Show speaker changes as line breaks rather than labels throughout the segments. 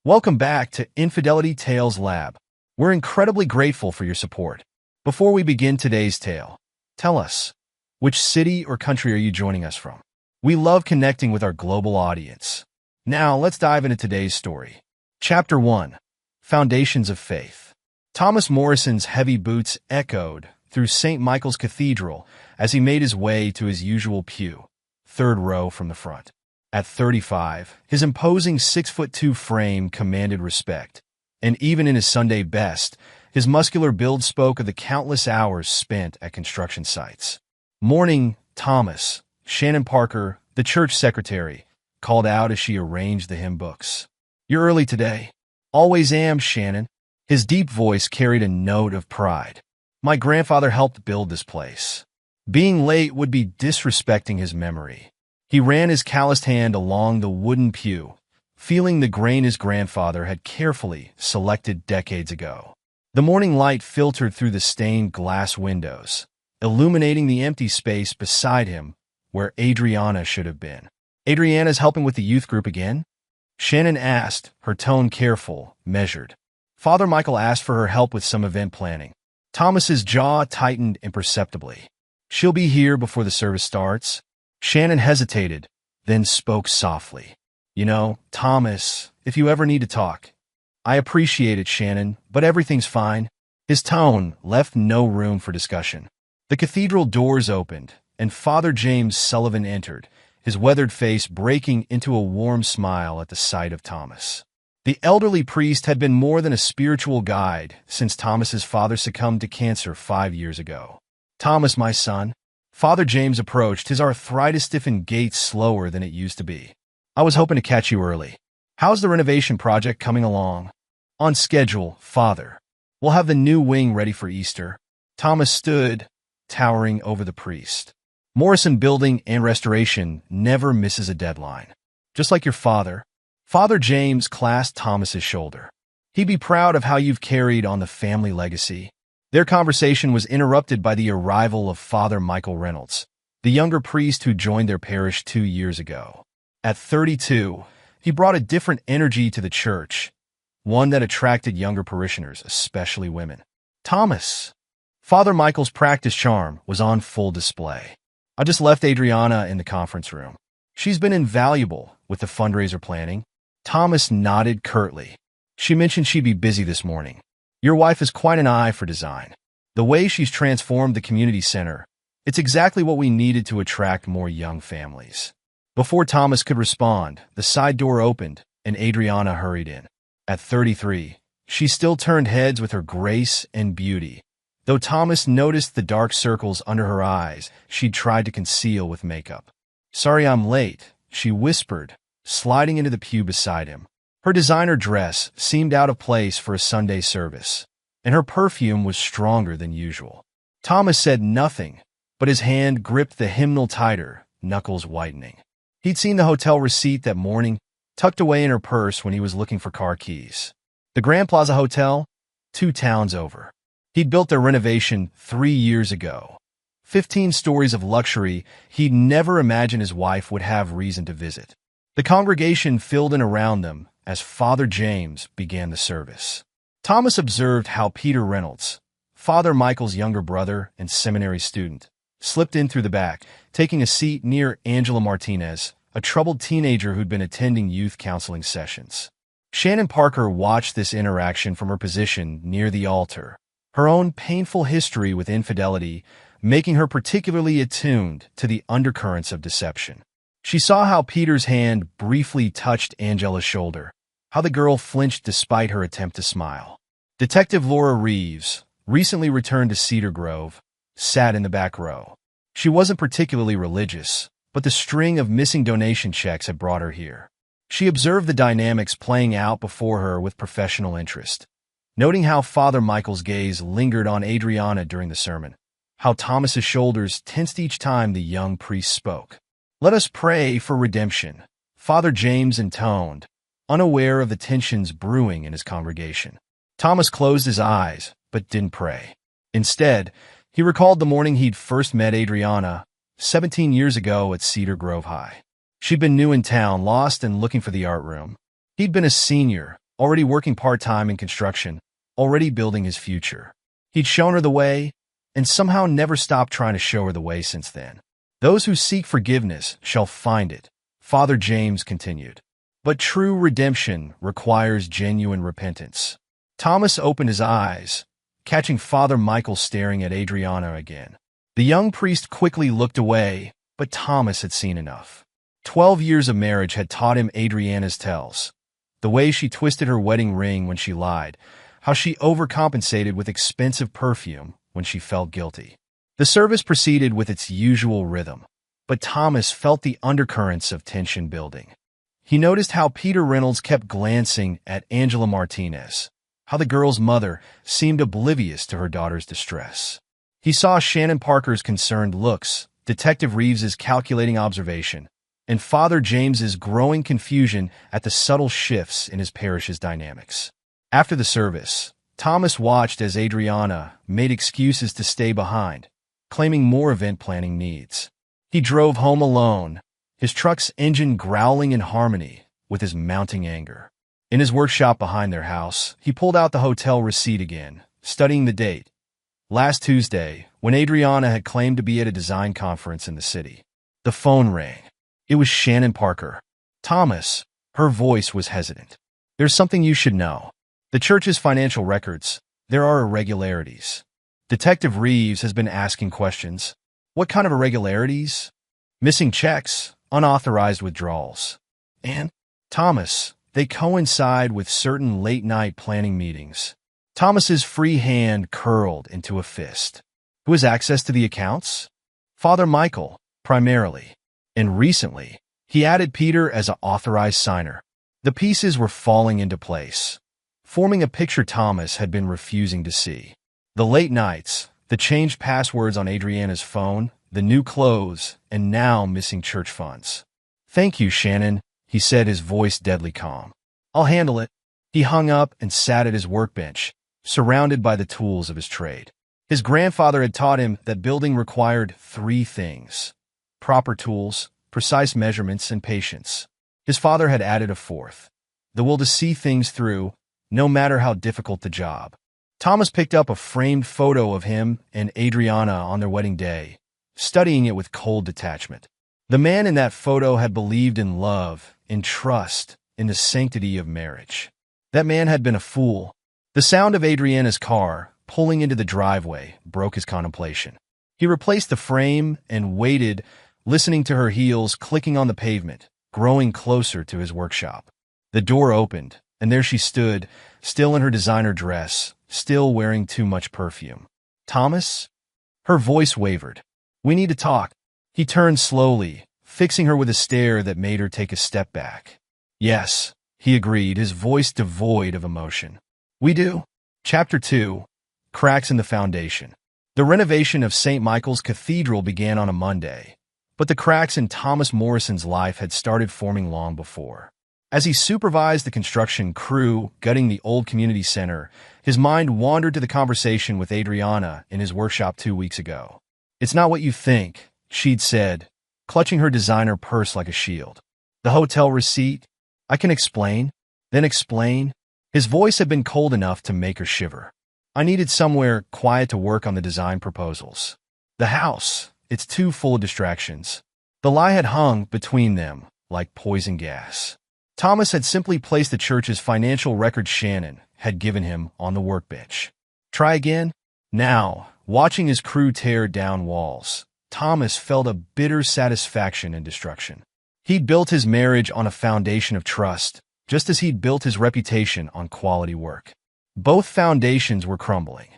Welcome back to Infidelity Tales Lab. We're incredibly grateful for your support. Before we begin today's tale, tell us, which city or country are you joining us from? We love connecting with our global audience. Now, let's dive into today's story. Chapter 1. Foundations of Faith. Thomas Morrison's heavy boots echoed through St. Michael's Cathedral as he made his way to his usual pew, third row from the front. At 35, his imposing 6'2" frame commanded respect, and even in his Sunday best, his muscular build spoke of the countless hours spent at construction sites. "Morning, Thomas," Shannon Parker, the church secretary, called out as she arranged the hymn books. "You're early today." "Always am, Shannon." His deep voice carried a note of pride. "My grandfather helped build this place. Being late would be disrespecting his memory." He ran his calloused hand along the wooden pew, feeling the grain his grandfather had carefully selected decades ago. The morning light filtered through the stained glass windows, illuminating the empty space beside him where Adriana should have been. "Adriana's helping with the youth group again?" Shannon asked, her tone careful, measured. Father Michael asked for her help with some event planning. Thomas's jaw tightened imperceptibly. "She'll be here before the service starts." Shannon hesitated, then spoke softly. "You know, Thomas, if you ever need to talk." "I appreciate it, Shannon, but everything's fine." His tone left no room for discussion. The cathedral doors opened, and Father James Sullivan entered, his weathered face breaking into a warm smile at the sight of Thomas. The elderly priest had been more than a spiritual guide since Thomas's father succumbed to cancer 5 years ago. "Thomas, my son." Father James approached, his arthritis-stiffened gait slower than it used to be. "I was hoping to catch you early. How's the renovation project coming along?" "On schedule, Father. We'll have the new wing ready for Easter." Thomas stood, towering over the priest. "Morrison Building and Restoration never misses a deadline. Just like your father." Father James clasped Thomas's shoulder. "He'd be proud of how you've carried on the family legacy." Their conversation was interrupted by the arrival of Father Michael Reynolds, the younger priest who joined their parish 2 years ago. At 32, he brought a different energy to the church, one that attracted younger parishioners, especially women. "Thomas." Father Michael's practice charm was on full display. "I just left Adriana in the conference room. She's been invaluable with the fundraiser planning." Thomas nodded curtly. "She mentioned she'd be busy this morning. Your wife has quite an eye for design. The way she's transformed the community center, it's exactly what we needed to attract more young families." Before Thomas could respond, the side door opened, and Adriana hurried in. At 33, she still turned heads with her grace and beauty. Though Thomas noticed the dark circles under her eyes she'd tried to conceal with makeup. "Sorry I'm late," she whispered, sliding into the pew beside him. Her designer dress seemed out of place for a Sunday service, and her perfume was stronger than usual. Thomas said nothing, but his hand gripped the hymnal tighter, knuckles whitening. He'd seen the hotel receipt that morning, tucked away in her purse when he was looking for car keys. The Grand Plaza Hotel, 2 towns over. He'd built their renovation 3 years ago. 15 stories of luxury he'd never imagined his wife would have reason to visit. The congregation filled in around them as Father James began the service. Thomas observed how Peter Reynolds, Father Michael's younger brother and seminary student, slipped in through the back, taking a seat near Angela Martinez, a troubled teenager who'd been attending youth counseling sessions. Shannon Parker watched this interaction from her position near the altar, her own painful history with infidelity making her particularly attuned to the undercurrents of deception. She saw how Peter's hand briefly touched Angela's shoulder, how the girl flinched despite her attempt to smile. Detective Laura Reeves, recently returned to Cedar Grove, sat in the back row. She wasn't particularly religious, but the string of missing donation checks had brought her here. She observed the dynamics playing out before her with professional interest, noting how Father Michael's gaze lingered on Adriana during the sermon, how Thomas's shoulders tensed each time the young priest spoke. "Let us pray for redemption," Father James intoned, unaware of the tensions brewing in his congregation. Thomas closed his eyes, but didn't pray. Instead, he recalled the morning he'd first met Adriana, 17 years ago at Cedar Grove High. She'd been new in town, lost and looking for the art room. He'd been a senior, already working part-time in construction, already building his future. He'd shown her the way, and somehow never stopped trying to show her the way since then. Those who seek forgiveness shall find it, Father James continued. But true redemption requires genuine repentance. Thomas opened his eyes, catching Father Michael staring at Adriana again. The young priest quickly looked away, but Thomas had seen enough. 12 years of marriage had taught him Adriana's tells. The way she twisted her wedding ring when she lied, how she overcompensated with expensive perfume when she felt guilty. The service proceeded with its usual rhythm, but Thomas felt the undercurrents of tension building. He noticed how Peter Reynolds kept glancing at Angela Martinez, how the girl's mother seemed oblivious to her daughter's distress. He saw Shannon Parker's concerned looks, Detective Reeves's calculating observation, and Father James's growing confusion at the subtle shifts in his parish's dynamics. After the service, Thomas watched as Adriana made excuses to stay behind, claiming more event planning needs. He drove home alone, his truck's engine growling in harmony with his mounting anger. In his workshop behind their house, he pulled out the hotel receipt again, studying the date. Last Tuesday, when Adriana had claimed to be at a design conference in the city. The phone rang. It was Shannon Parker. Thomas, her voice was hesitant. There's something you should know. The church's financial records, there are irregularities. Detective Reeves has been asking questions. What kind of irregularities? Missing checks, unauthorized withdrawals. And, Thomas, they coincide with certain late-night planning meetings. Thomas's free hand curled into a fist. Who has access to the accounts? Father Michael, primarily. And recently, he added Peter as an authorized signer. The pieces were falling into place, forming a picture Thomas had been refusing to see. The late nights, the changed passwords on Adriana's phone, the new clothes, and now missing church funds. Thank you, Shannon, he said, his voice deadly calm. I'll handle it. He hung up and sat at his workbench, surrounded by the tools of his trade. His grandfather had taught him that building required 3 things: proper tools, precise measurements, and patience. His father had added a 4th: the will to see things through, no matter how difficult the job. Thomas picked up a framed photo of him and Adriana on their wedding day, studying it with cold detachment. The man in that photo had believed in love, in trust, in the sanctity of marriage. That man had been a fool. The sound of Adriana's car pulling into the driveway broke his contemplation. He replaced the frame and waited, listening to her heels clicking on the pavement, growing closer to his workshop. The door opened, and there she stood, still in her designer dress, still wearing too much perfume. Thomas? Her voice wavered. We need to talk. He turned slowly, fixing her with a stare that made her take a step back. Yes, he agreed, his voice devoid of emotion. We do. Chapter 2. Cracks in the Foundation. The renovation of St. Michael's Cathedral began on a Monday, but the cracks in Thomas Morrison's life had started forming long before. As he supervised the construction crew gutting the old community center, his mind wandered to the conversation with Adriana in his workshop 2 weeks ago. It's not what you think, she'd said, clutching her designer purse like a shield. The hotel receipt? I can explain. Then explain. His voice had been cold enough to make her shiver. I needed somewhere quiet to work on the design proposals. The house, it's too full of distractions. The lie had hung between them like poison gas. Thomas had simply placed the church's financial records Shannon had given him on the workbench. Try again? Now, watching his crew tear down walls, Thomas felt a bitter satisfaction in destruction. He'd built his marriage on a foundation of trust, just as he'd built his reputation on quality work. Both foundations were crumbling.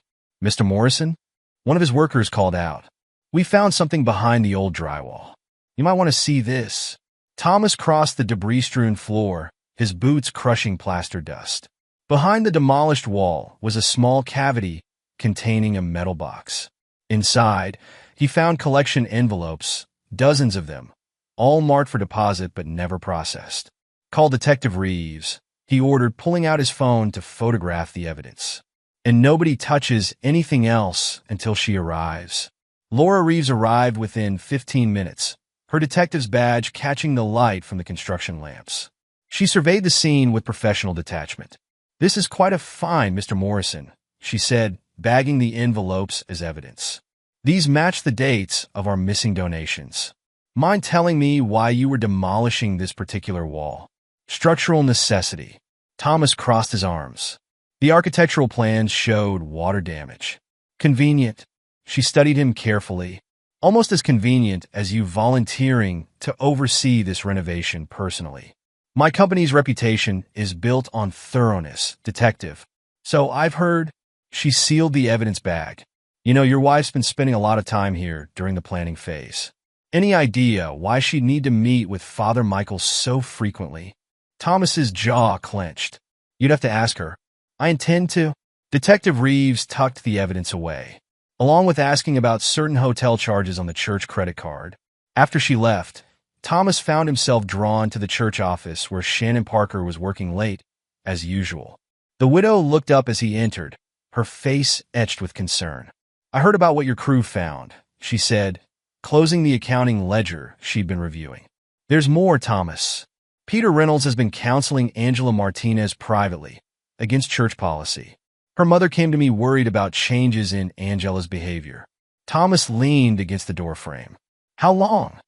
Mr. Morrison? One of his workers called out. We found something behind the old drywall. You might want to see this. Thomas crossed the debris-strewn floor, his boots crushing plaster dust. Behind the demolished wall was a small cavity containing a metal box. Inside, he found collection envelopes, dozens of them, all marked for deposit but never processed. Call Detective Reeves, he ordered, pulling out his phone to photograph the evidence. And nobody touches anything else until she arrives. Laura Reeves arrived within 15 minutes, her detective's badge catching the light from the construction lamps. She surveyed the scene with professional detachment. "This is quite a find, Mr. Morrison," she said, bagging the envelopes as evidence. "These match the dates of our missing donations. Mind telling me why you were demolishing this particular wall?" "Structural necessity." Thomas crossed his arms. The architectural plans showed water damage. "Convenient." She studied him carefully. "Almost as convenient as you volunteering to oversee this renovation personally. My company's reputation is built on thoroughness, detective. So I've heard." She sealed the evidence bag. "You know, your wife's been spending a lot of time here during the planning phase. Any idea why she'd need to meet with Father Michael so frequently?" Thomas's jaw clenched. "You'd have to ask her." "I intend to." Detective Reeves tucked the evidence away, along with asking about certain hotel charges on the church credit card. After she left, Thomas found himself drawn to the church office where Shannon Parker was working late, as usual. The widow looked up as he entered, her face etched with concern. "I heard about what your crew found," she said, closing the accounting ledger she'd been reviewing. "There's more, Thomas. Peter Reynolds has been counseling Angela Martinez privately, against church policy. Her mother came to me worried about changes in Angela's behavior." Thomas leaned against the doorframe. "How long?"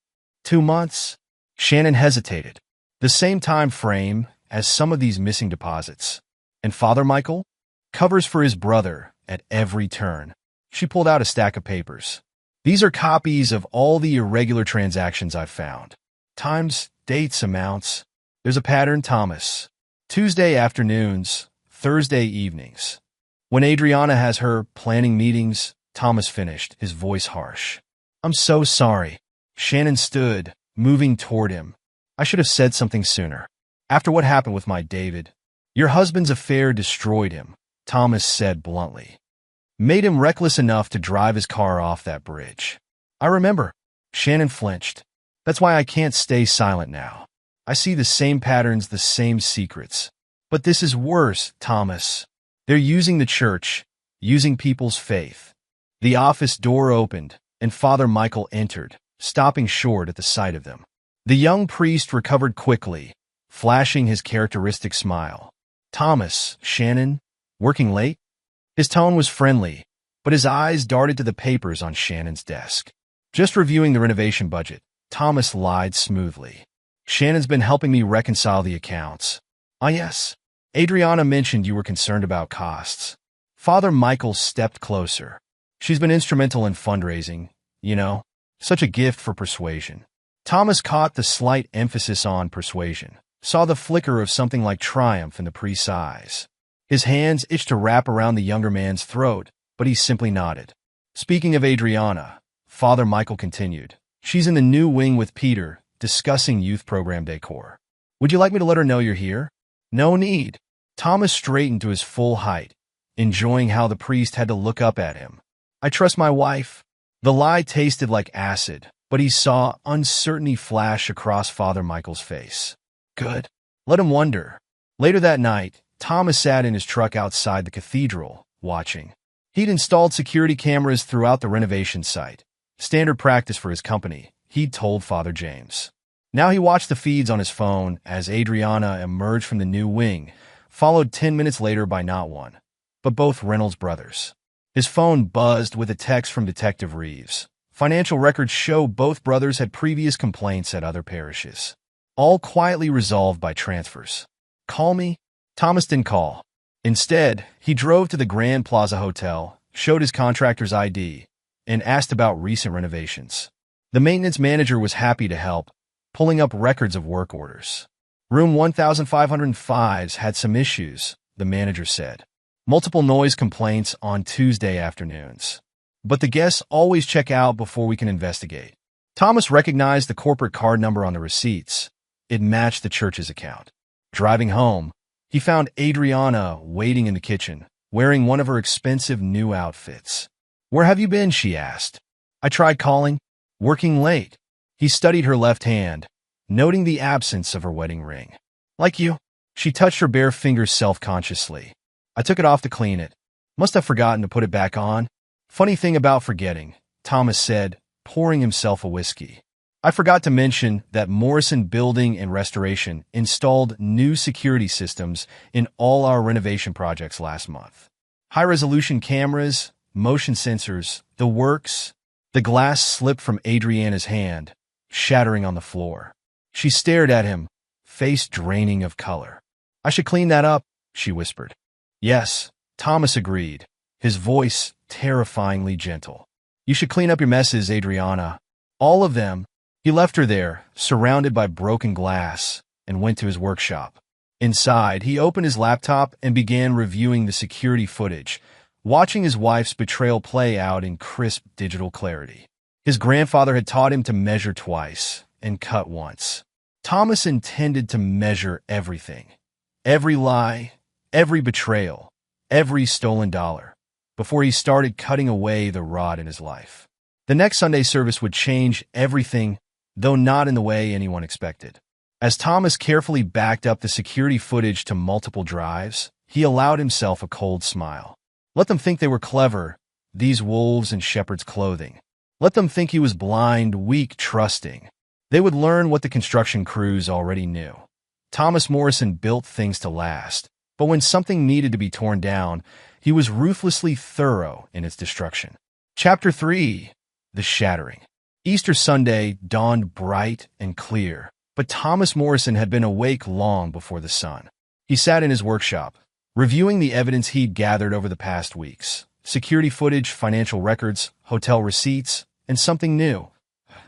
2 months. Shannon hesitated. "The same time frame as some of these missing deposits. And Father Michael? Covers for his brother at every turn." She pulled out a stack of papers. "These are copies of all the irregular transactions I've found. Times, dates, amounts. There's a pattern, Thomas. Tuesday afternoons, Thursday evenings. When Adriana has her planning meetings," Thomas finished, his voice harsh. "I'm so sorry." Shannon stood, moving toward him. "I should have said something sooner. After what happened with my David. Your husband's affair destroyed him," Thomas said bluntly. "Made him reckless enough to drive his car off that bridge." "I remember." Shannon flinched. "That's why I can't stay silent now. I see the same patterns, the same secrets. But this is worse, Thomas. They're using the church, using people's faith." The office door opened, and Father Michael entered, stopping short at the sight of them. The young priest recovered quickly, flashing his characteristic smile. "Thomas, Shannon, working late?" His tone was friendly, but his eyes darted to the papers on Shannon's desk. "Just reviewing the renovation budget," Thomas lied smoothly. "Shannon's been helping me reconcile the accounts." "Ah, yes. Adriana mentioned you were concerned about costs." Father Michael stepped closer. "She's been instrumental in fundraising, you know. Such a gift for persuasion." Thomas caught the slight emphasis on persuasion, saw the flicker of something like triumph in the priest's eyes. His hands itched to wrap around the younger man's throat, but he simply nodded. "Speaking of Adriana," Father Michael continued, "she's in the new wing with Peter, discussing youth program decor. Would you like me to let her know you're here?" "No need." Thomas straightened to his full height, enjoying how the priest had to look up at him. "I trust my wife." The lie tasted like acid, but he saw uncertainty flash across Father Michael's face. "Good. Let him wonder." Later that night, Thomas sat in his truck outside the cathedral, watching. He'd installed security cameras throughout the renovation site, standard practice for his company, he'd told Father James. Now he watched the feeds on his phone as Adriana emerged from the new wing, followed 10 minutes later by not one, but both Reynolds brothers. His phone buzzed with a text from Detective Reeves. Financial records show both brothers had previous complaints at other parishes, all quietly resolved by transfers. "Call me?" Thomas didn't call. Instead, he drove to the Grand Plaza Hotel, showed his contractor's ID, and asked about recent renovations. The maintenance manager was happy to help, pulling up records of work orders. "Room 1505's had some issues," the manager said. "Multiple noise complaints on Tuesday afternoons. But the guests always check out before we can investigate." Thomas recognized the corporate card number on the receipts. It matched the church's account. Driving home, he found Adriana waiting in the kitchen, wearing one of her expensive new outfits. "Where have you been?" she asked. "I tried calling. Working late." He studied her left hand, noting the absence of her wedding ring. "Like you." She touched her bare fingers self-consciously. "I took it off to clean it. Must have forgotten to put it back on." "Funny thing about forgetting," Thomas said, pouring himself a whiskey. I forgot to mention that Morrison Building and Restoration installed new security systems in all our renovation projects last month. High-resolution cameras, motion sensors, the works. The glass slipped from Adriana's hand, shattering on the floor. She stared at him, face draining of color. "I should clean that up," she whispered. "Yes," Thomas agreed, his voice terrifyingly gentle. "You should clean up your messes, Adriana. All of them." He left her there, surrounded by broken glass, and went to his workshop. Inside, he opened his laptop and began reviewing the security footage, watching his wife's betrayal play out in crisp digital clarity. His grandfather had taught him to measure twice and cut once. Thomas intended to measure everything. Every lie, every betrayal, every stolen dollar, before he started cutting away the rod in his life. The next Sunday service would change everything, though not in the way anyone expected. As Thomas carefully backed up the security footage to multiple drives, he allowed himself a cold smile. Let them think they were clever, these wolves in shepherd's clothing. Let them think he was blind, weak, trusting. They would learn what the construction crews already knew. Thomas Morrison built things to last, but when something needed to be torn down, he was ruthlessly thorough in its destruction. Chapter 3. The Shattering. Easter Sunday dawned bright and clear, but Thomas Morrison had been awake long before the sun. He sat in his workshop, reviewing the evidence he'd gathered over the past weeks. Security footage, financial records, hotel receipts, and something new.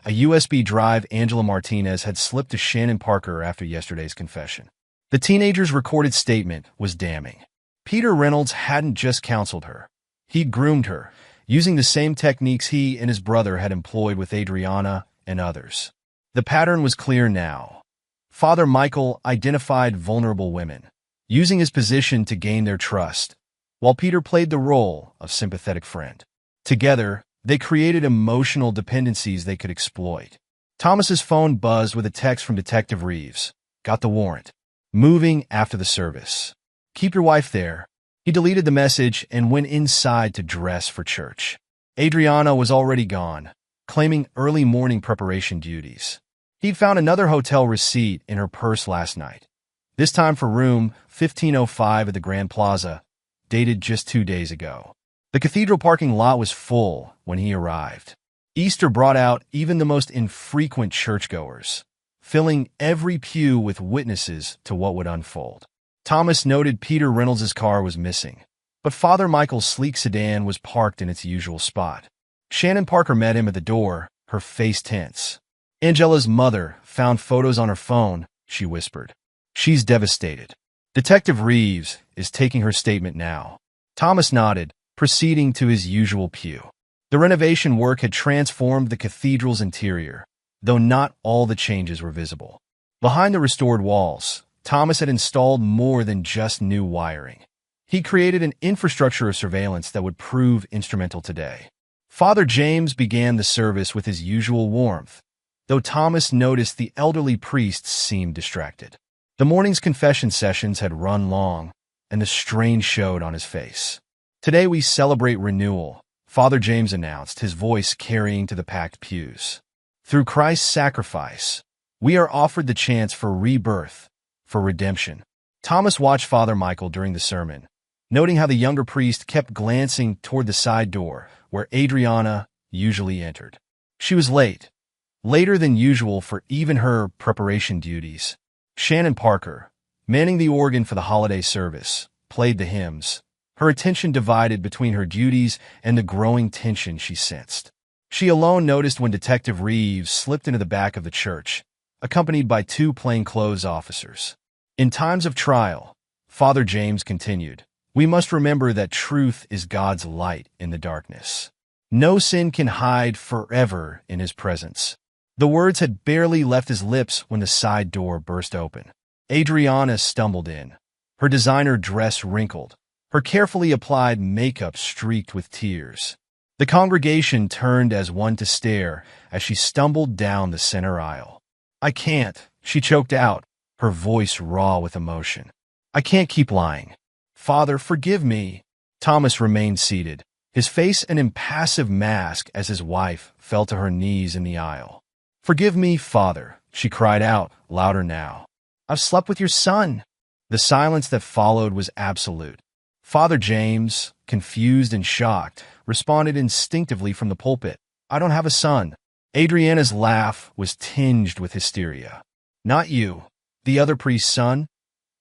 A USB drive Angela Martinez had slipped to Shannon Parker after yesterday's confession. The teenager's recorded statement was damning. Peter Reynolds hadn't just counseled her. He'd groomed her, using the same techniques he and his brother had employed with Adriana and others. The pattern was clear now. Father Michael identified vulnerable women, using his position to gain their trust, while Peter played the role of sympathetic friend. Together, they created emotional dependencies they could exploit. Thomas's phone buzzed with a text from Detective Reeves. "Got the warrant. Moving after the service. Keep your wife there." He deleted the message and went inside to dress for church. Adriana was already gone, claiming early morning preparation duties. He'd found another hotel receipt in her purse last night, this time for room 1505 at the Grand Plaza, dated just 2 days ago. The cathedral parking lot was full when he arrived. Easter brought out even the most infrequent churchgoers, filling every pew with witnesses to what would unfold. Thomas noted Peter Reynolds' car was missing, but Father Michael's sleek sedan was parked in its usual spot. Shannon Parker met him at the door, her face tense. "Angela's mother found photos on her phone," she whispered. "She's devastated. Detective Reeves is taking her statement now." Thomas nodded, proceeding to his usual pew. The renovation work had transformed the cathedral's interior, though not all the changes were visible. Behind the restored walls, Thomas had installed more than just new wiring. He created an infrastructure of surveillance that would prove instrumental today. Father James began the service with his usual warmth, though Thomas noticed the elderly priests seemed distracted. The morning's confession sessions had run long, and the strain showed on his face. "Today we celebrate renewal," Father James announced, his voice carrying to the packed pews. "Through Christ's sacrifice, we are offered the chance for rebirth, for redemption." Thomas watched Father Michael during the sermon, noting how the younger priest kept glancing toward the side door where Adriana usually entered. She was late, later than usual for even her preparation duties. Shannon Parker, manning the organ for the holiday service, played the hymns, her attention divided between her duties and the growing tension she sensed. She alone noticed when Detective Reeves slipped into the back of the church, accompanied by 2 plainclothes officers. "In times of trial," Father James continued, "we must remember that truth is God's light in the darkness. No sin can hide forever in his presence." The words had barely left his lips when the side door burst open. Adriana stumbled in, her designer dress wrinkled, her carefully applied makeup streaked with tears. The congregation turned as one to stare as she stumbled down the center aisle. "I can't," she choked out, her voice raw with emotion. "I can't keep lying. Father, forgive me." Thomas remained seated, his face an impassive mask as his wife fell to her knees in the aisle. "Forgive me, Father," she cried out, louder now. "I've slept with your son." The silence that followed was absolute. Father James, confused and shocked, responded instinctively from the pulpit, "I don't have a son." Adriana's laugh was tinged with hysteria. "Not you, the other priest's son,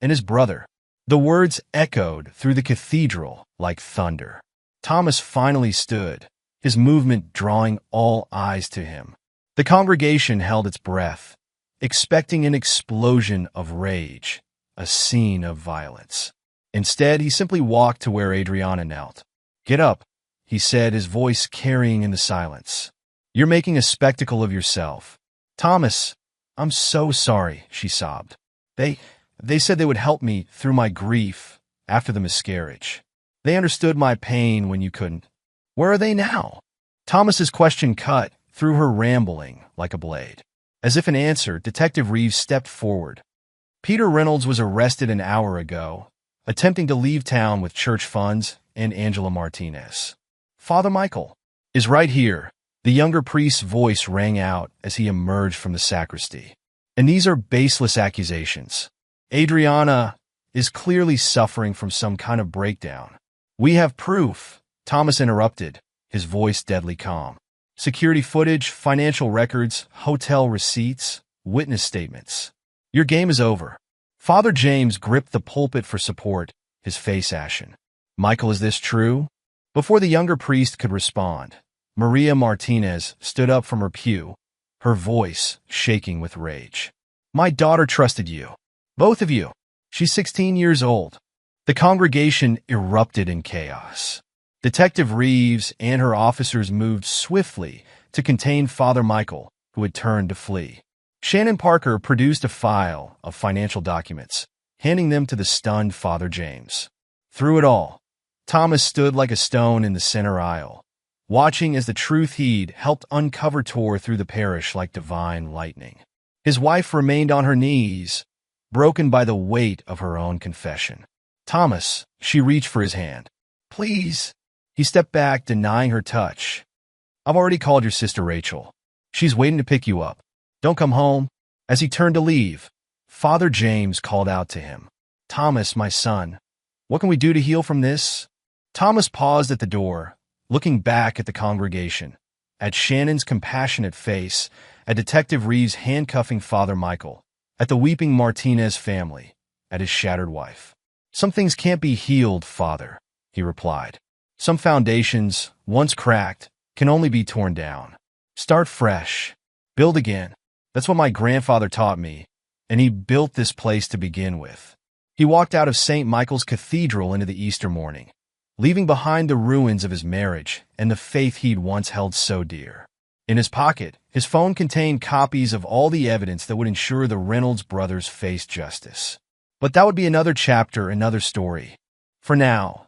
and his brother." The words echoed through the cathedral like thunder. Thomas finally stood, his movement drawing all eyes to him. The congregation held its breath, expecting an explosion of rage, a scene of violence. Instead, he simply walked to where Adriana knelt. "Get up," he said, his voice carrying in the silence. "You're making a spectacle of yourself." "Thomas, I'm so sorry," she sobbed. They said they would help me through my grief after the miscarriage. They understood my pain when you couldn't. Where are they now?" Thomas's question cut through her rambling like a blade. As if in answer, Detective Reeves stepped forward. "Peter Reynolds was arrested an hour ago, attempting to leave town with church funds and Angela Martinez. Father Michael is right here." The younger priest's voice rang out as he emerged from the sacristy. "And these are baseless accusations. Adriana is clearly suffering from some kind of breakdown." "We have proof," Thomas interrupted, his voice deadly calm. "Security footage, financial records, hotel receipts, witness statements. Your game is over." Father James gripped the pulpit for support, his face ashen. "Michael, is this true?" Before the younger priest could respond, Maria Martinez stood up from her pew, her voice shaking with rage. "My daughter trusted you. Both of you. She's 16 years old." The congregation erupted in chaos. Detective Reeves and her officers moved swiftly to contain Father Michael, who had turned to flee. Shannon Parker produced a file of financial documents, handing them to the stunned Father James. Through it all, Thomas stood like a stone in the center aisle, watching as the truth he'd helped uncover tore through the parish like divine lightning. His wife remained on her knees, broken by the weight of her own confession. "Thomas," she reached for his hand. "Please." He stepped back, denying her touch. "I've already called your sister Rachel. She's waiting to pick you up. Don't come home." As he turned to leave, Father James called out to him, "Thomas, my son, what can we do to heal from this?" Thomas paused at the door, looking back at the congregation, at Shannon's compassionate face, at Detective Reeves handcuffing Father Michael, at the weeping Martinez family, at his shattered wife. "Some things can't be healed, Father," he replied. "Some foundations, once cracked, can only be torn down. Start fresh. Build again. That's what my grandfather taught me, and he built this place to begin with." He walked out of St. Michael's Cathedral into the Easter morning, leaving behind the ruins of his marriage and the faith he'd once held so dear. In his pocket, his phone contained copies of all the evidence that would ensure the Reynolds brothers faced justice. But that would be another chapter, another story. For now,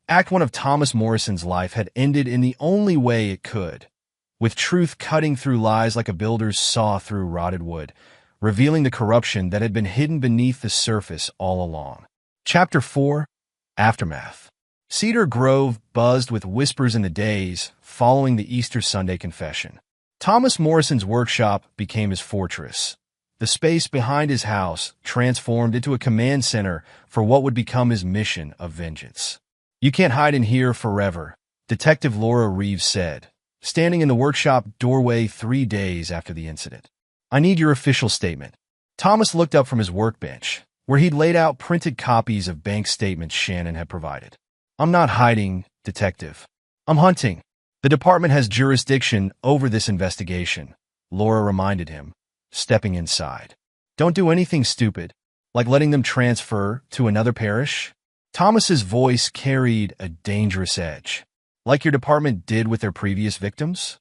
Act 1 of Thomas Morrison's life had ended in the only way it could, with truth cutting through lies like a builder's saw through rotted wood, revealing the corruption that had been hidden beneath the surface all along. Chapter 4: Aftermath. Cedar Grove buzzed with whispers in the days following the Easter Sunday confession. Thomas Morrison's workshop became his fortress. The space behind his house transformed into a command center for what would become his mission of vengeance. "You can't hide in here forever," Detective Laura Reeves said, standing in the workshop doorway 3 days after the incident. "I need your official statement." Thomas looked up from his workbench, where he'd laid out printed copies of bank statements Shannon had provided. "I'm not hiding, Detective. I'm hunting. The department has jurisdiction over this investigation," Laura reminded him, stepping inside. "Don't do anything stupid, like letting them transfer to another parish." Thomas's voice carried a dangerous edge. "Like your department did with their previous victims?"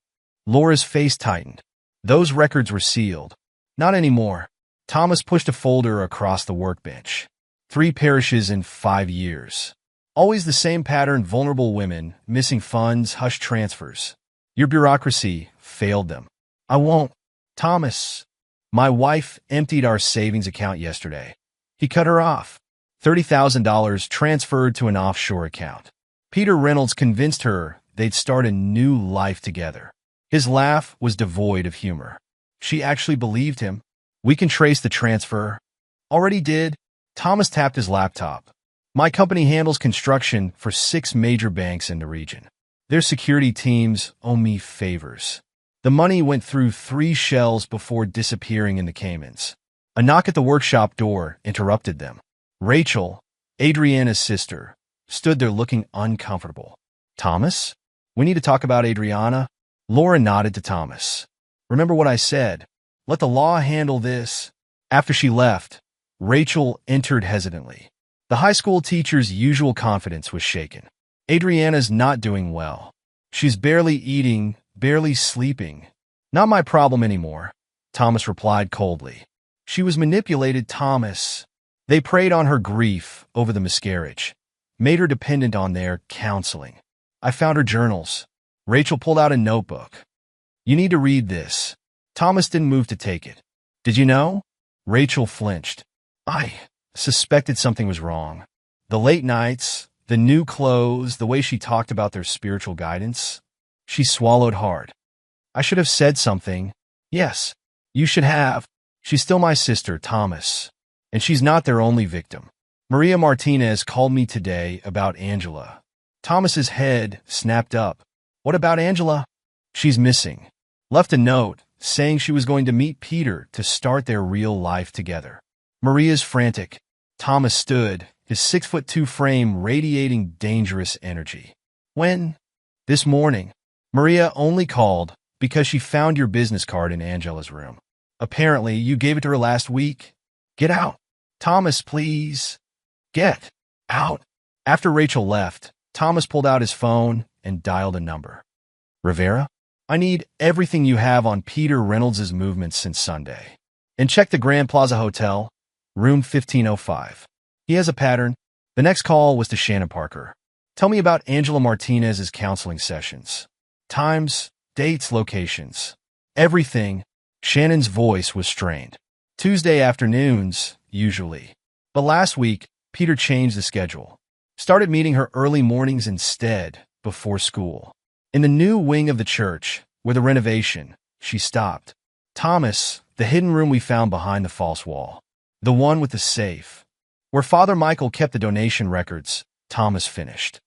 Laura's face tightened. "Those records were sealed." "Not anymore." Thomas pushed a folder across the workbench. 3 parishes in 5 years. Always the same pattern: vulnerable women, missing funds, hushed transfers. Your bureaucracy failed them. "I won't." "Thomas, my wife emptied our savings account yesterday." He cut her off. $30,000 transferred to an offshore account. Peter Reynolds convinced her they'd start a new life together. His laugh was devoid of humor. She actually believed him. We can trace the transfer. Already did. Thomas tapped his laptop. My company handles construction for 6 major banks in the region. Their security teams owe me favors. The money went through 3 shells before disappearing in the Caymans. A knock at the workshop door interrupted them. Rachel, Adriana's sister, stood there looking uncomfortable. Thomas? We need to talk about Adriana. Laura nodded to Thomas. Remember what I said. Let the law handle this. After she left, Rachel entered hesitantly. The high school teacher's usual confidence was shaken. Adriana's not doing well. She's barely eating, barely sleeping. Not my problem anymore, Thomas replied coldly. She was manipulated, Thomas. They preyed on her grief over the miscarriage, made her dependent on their counseling. I found her journals. Rachel pulled out a notebook. You need to read this. Thomas didn't move to take it. Did you know? Rachel flinched. I suspected something was wrong. The late nights, the new clothes, the way she talked about their spiritual guidance. She swallowed hard. I should have said something. Yes, you should have. She's still my sister, Thomas. And she's not their only victim. Maria Martinez called me today about Angela. Thomas's head snapped up. What about Angela? She's missing. Left a note saying she was going to meet Peter to start their real life together. Maria's frantic. Thomas stood, his 6'2" frame radiating dangerous energy. When? This morning. Maria only called because she found your business card in Angela's room. Apparently, you gave it to her last week. Get out. Thomas, please. Get out. After Rachel left, Thomas pulled out his phone and dialed a number. Rivera? I need everything you have on Peter Reynolds' movements since Sunday. And check the Grand Plaza Hotel, room 1505. He has a pattern. The next call was to Shannon Parker. Tell me about Angela Martinez's counseling sessions. Times, dates, locations. Everything. Shannon's voice was strained. Tuesday afternoons, usually. But last week, Peter changed the schedule. Started meeting her early mornings instead, before school. In the new wing of the church, where the renovation, she stopped. Thomas, the hidden room we found behind the false wall. The one with the safe. Where Father Michael kept the donation records, Thomas finished.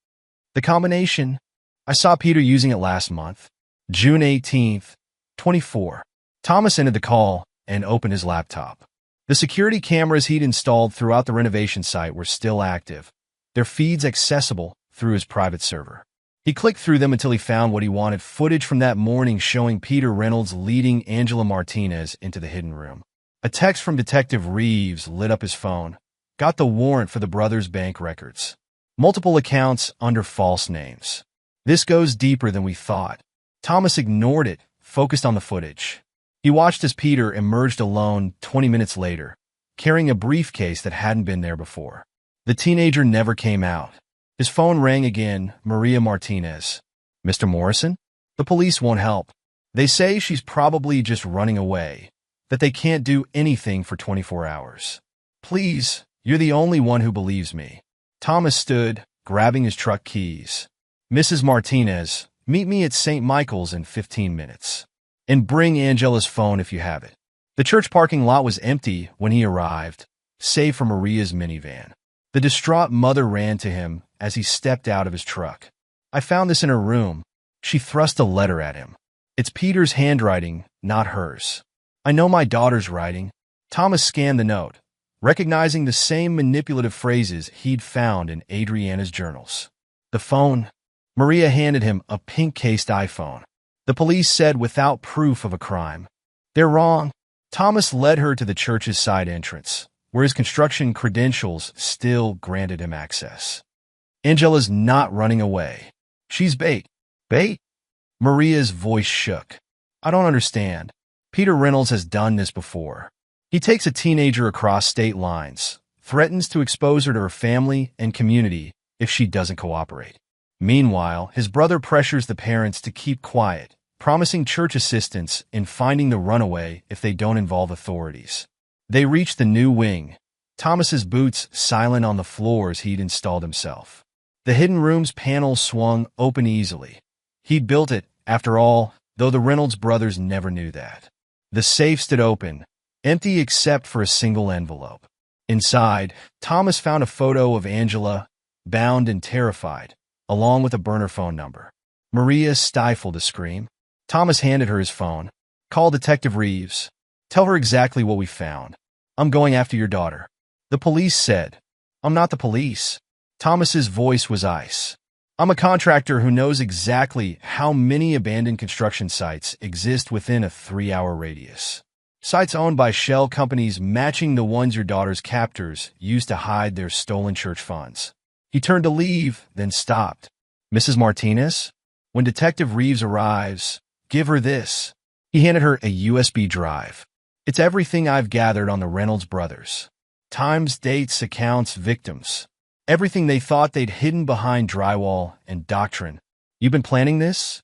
The combination, I saw Peter using it last month. June 18th, 24. Thomas ended the call and opened his laptop. The security cameras he'd installed throughout the renovation site were still active, their feeds accessible through his private server. He clicked through them until he found what he wanted, footage from that morning showing Peter Reynolds leading Angela Martinez into the hidden room. A text from Detective Reeves lit up his phone. Got the warrant for the brothers' bank records. Multiple accounts under false names. This goes deeper than we thought. Thomas ignored it, focused on the footage. He watched as Peter emerged alone 20 minutes later, carrying a briefcase that hadn't been there before. The teenager never came out. His phone rang again. Maria Martinez. Mr. Morrison? The police won't help. They say she's probably just running away, that they can't do anything for 24 hours. Please, you're the only one who believes me. Thomas stood, grabbing his truck keys. Mrs. Martinez, meet me at St. Michael's in 15 minutes. And bring Angela's phone if you have it. The church parking lot was empty when he arrived, save for Maria's minivan. The distraught mother ran to him as he stepped out of his truck. I found this in her room. She thrust a letter at him. It's Peter's handwriting, not hers. I know my daughter's writing. Thomas scanned the note, recognizing the same manipulative phrases he'd found in Adriana's journals. The phone. Maria handed him a pink-cased iPhone. The police said without proof of a crime. They're wrong. Thomas led her to the church's side entrance, where his construction credentials still granted him access. Angela's not running away. She's bait. Bait? Maria's voice shook. I don't understand. Peter Reynolds has done this before. He takes a teenager across state lines, threatens to expose her to her family and community if she doesn't cooperate. Meanwhile, his brother pressures the parents to keep quiet, promising church assistance in finding the runaway if they don't involve authorities. They reach the new wing, Thomas's boots silent on the floors he'd installed himself. The hidden room's panels swung open easily. He'd built it, after all, though the Reynolds brothers never knew that. The safe stood open, empty except for a single envelope. Inside, Thomas found a photo of Angela, bound and terrified, along with a burner phone number. Maria stifled a scream. Thomas handed her his phone. "Call Detective Reeves. Tell her exactly what we found. I'm going after your daughter." The police said. "I'm not the police." Thomas's voice was ice. "I'm a contractor who knows exactly how many abandoned construction sites exist within a 3-hour radius. Sites owned by shell companies matching the ones your daughter's captors used to hide their stolen church funds." He turned to leave, then stopped. "Mrs. Martinez, when Detective Reeves arrives, give her this." He handed her a USB drive. "It's everything I've gathered on the Reynolds brothers. Times, dates, accounts, victims. Everything they thought they'd hidden behind drywall and doctrine. You've been planning this?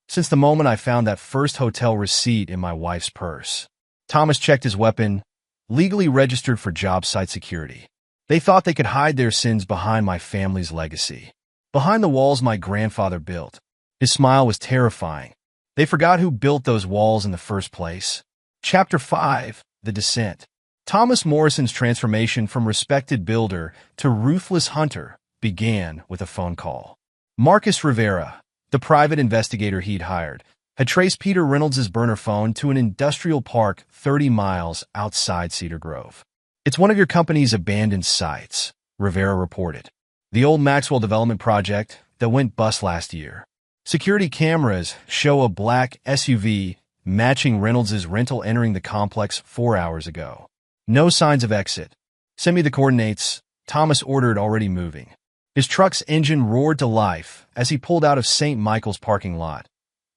Since the moment I found that first hotel receipt in my wife's purse." Thomas checked his weapon, legally registered for job site security. "They thought they could hide their sins behind my family's legacy, behind the walls my grandfather built." His smile was terrifying. "They forgot who built those walls in the first place." Chapter 5: The Descent. Thomas Morrison's transformation from respected builder to ruthless hunter began with a phone call. Marcus Rivera, the private investigator he'd hired, had traced Peter Reynolds' burner phone to an industrial park 30 miles outside Cedar Grove. "It's one of your company's abandoned sites," Rivera reported. "The old Maxwell development project that went bust last year. Security cameras show a black SUV matching Reynolds' rental entering the complex 4 hours ago. No signs of exit. Send me the coordinates," Thomas ordered, already moving. His truck's engine roared to life as he pulled out of St. Michael's parking lot,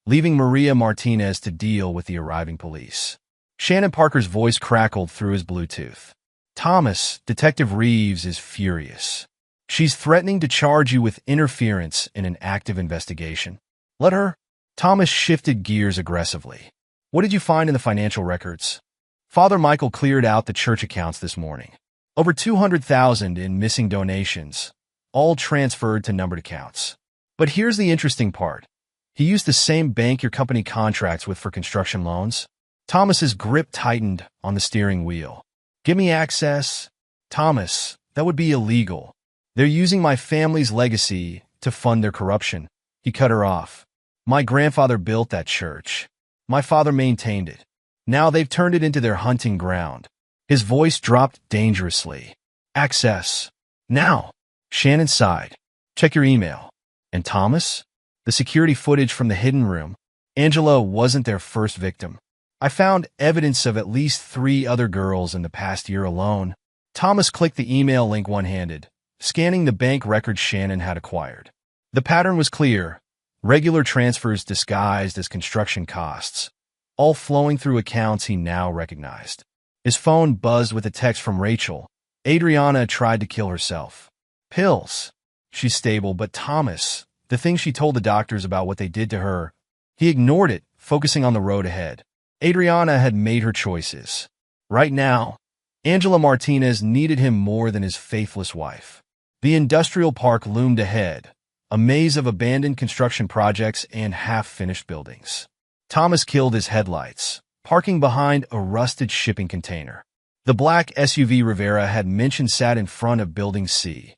leaving Maria Martinez to deal with the arriving police. Shannon Parker's voice crackled through his Bluetooth. "Thomas, Detective Reeves is furious. She's threatening to charge you with interference in an active investigation. Let her." Thomas shifted gears aggressively. "What did you find in the financial records?" Father Michael cleared out the church accounts this morning. Over $200,000 in missing donations, all transferred to numbered accounts. But here's the interesting part. He used the same bank your company contracts with for construction loans. Thomas's grip tightened on the steering wheel. "Give me access." "Thomas, that would be illegal. They're using my family's legacy to fund their corruption." He cut her off. "My grandfather built that church. My father maintained it. Now they've turned it into their hunting ground." His voice dropped dangerously. "Access. Now." Shannon sighed. "Check your email." "And Thomas?" "The security footage from the hidden room. Angela wasn't their first victim. I found evidence of at least 3 other girls in the past year alone." Thomas clicked the email link one-handed, scanning the bank records Shannon had acquired. The pattern was clear. Regular transfers disguised as construction costs, all flowing through accounts he now recognized. His phone buzzed with a text from Rachel. "Adriana tried to kill herself. Pills. She's stable, but Thomas, the thing she told the doctors about what they did to her." He ignored it, focusing on the road ahead. Adriana had made her choices. Right now, Angela Martinez needed him more than his faithless wife. The industrial park loomed ahead, a maze of abandoned construction projects and half-finished buildings. Thomas killed his headlights, parking behind a rusted shipping container. The black SUV Rivera had mentioned sat in front of Building C,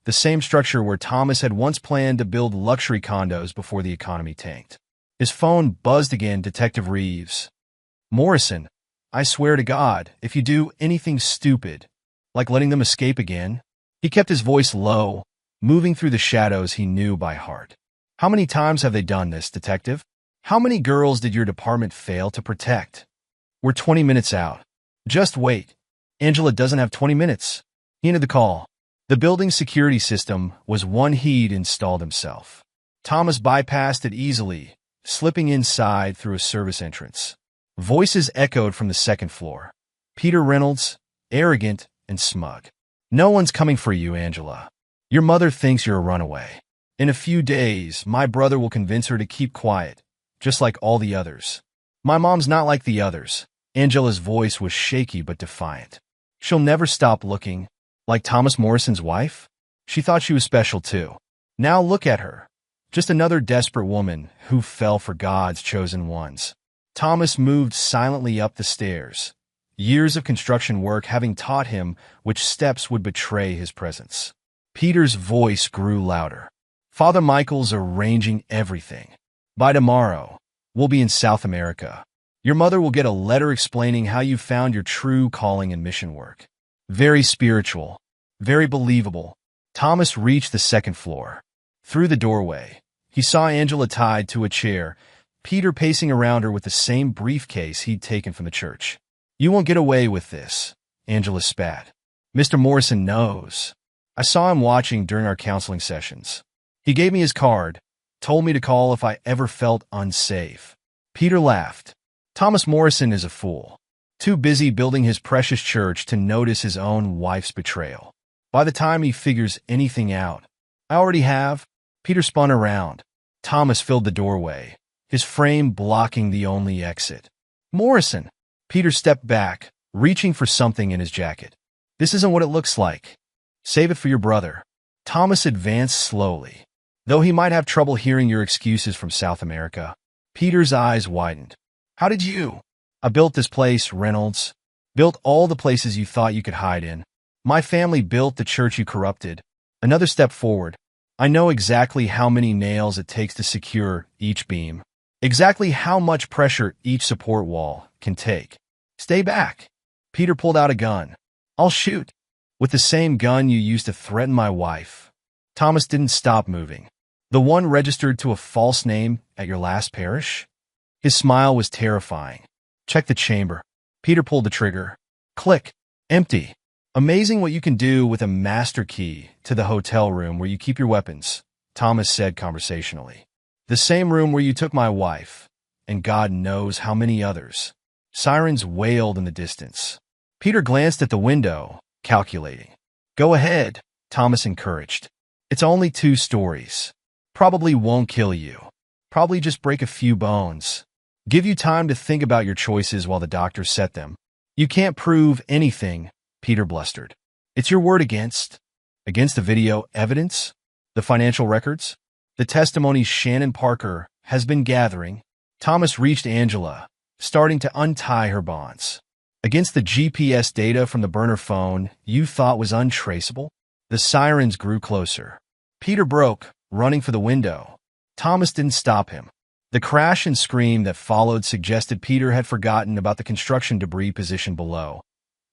the same structure where Thomas had once planned to build luxury condos before the economy tanked. His phone buzzed again. "Detective Reeves. Morrison, I swear to God, if you do anything stupid, like letting them escape again." He kept his voice low, moving through the shadows he knew by heart. "How many times have they done this, Detective? How many girls did your department fail to protect? We're 20 minutes out. Just wait. Angela doesn't have 20 minutes. He ended the call. The building's security system was one he'd installed himself. Thomas bypassed it easily, slipping inside through a service entrance. Voices echoed from the second floor. Peter Reynolds, arrogant and smug. "No one's coming for you, Angela. Your mother thinks you're a runaway. In a few days, my brother will convince her to keep quiet, just like all the others." "My mom's not like the others." Angela's voice was shaky but defiant. "She'll never stop looking. Like Thomas Morrison's wife? She thought she was special too. Now look at her. Just another desperate woman who fell for God's chosen ones." Thomas moved silently up the stairs, years of construction work having taught him which steps would betray his presence. Peter's voice grew louder. Father Michael's arranging everything. By tomorrow, we'll be in South America. Your mother will get a letter explaining how you found your true calling in mission work. Very spiritual, very believable. Thomas reached the second floor. Through the doorway, he saw Angela tied to a chair, Peter pacing around her with the same briefcase he'd taken from the church. You won't get away with this, Angela spat. Mr. Morrison knows. I saw him watching during our counseling sessions. He gave me his card, told me to call if I ever felt unsafe. Peter laughed. Thomas Morrison is a fool. Too busy building his precious church to notice his own wife's betrayal. By the time he figures anything out, I already have. Peter spun around. Thomas filled the doorway, his frame blocking the only exit. Morrison! Peter stepped back, reaching for something in his jacket. This isn't what it looks like. Save it for your brother. Thomas advanced slowly. Though he might have trouble hearing your excuses from South America, Peter's eyes widened. How did you? I built this place, Reynolds. Built all the places you thought you could hide in. My family built the church you corrupted. Another step forward. I know exactly how many nails it takes to secure each beam. Exactly how much pressure each support wall can take. Stay back. Peter pulled out a gun. I'll shoot. With the same gun you used to threaten my wife. Thomas didn't stop moving. The one registered to a false name at your last parish? His smile was terrifying. Check the chamber. Peter pulled the trigger. Click. Empty. Amazing what you can do with a master key to the hotel room where you keep your weapons, Thomas said conversationally. The same room where you took my wife, and God knows how many others. Sirens wailed in the distance. Peter glanced at the window, calculating. Go ahead, Thomas encouraged. It's only 2 stories. Probably won't kill you. Probably just break a few bones. Give you time to think about your choices while the doctors set them. You can't prove anything, Peter blustered. It's your word against the video evidence, the financial records, the testimonies Shannon Parker has been gathering. Thomas reached Angela, starting to untie her bonds. Against the GPS data from the burner phone you thought was untraceable, the sirens grew closer. Peter broke, running for the window. Thomas didn't stop him. The crash and scream that followed suggested Peter had forgotten about the construction debris position below.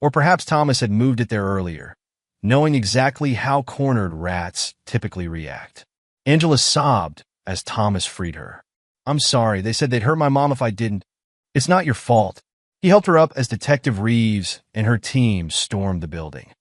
Or perhaps Thomas had moved it there earlier, knowing exactly how cornered rats typically react. Angela sobbed as Thomas freed her. I'm sorry, they said they'd hurt my mom if I didn't. It's not your fault. He helped her up as Detective Reeves and her team stormed the building.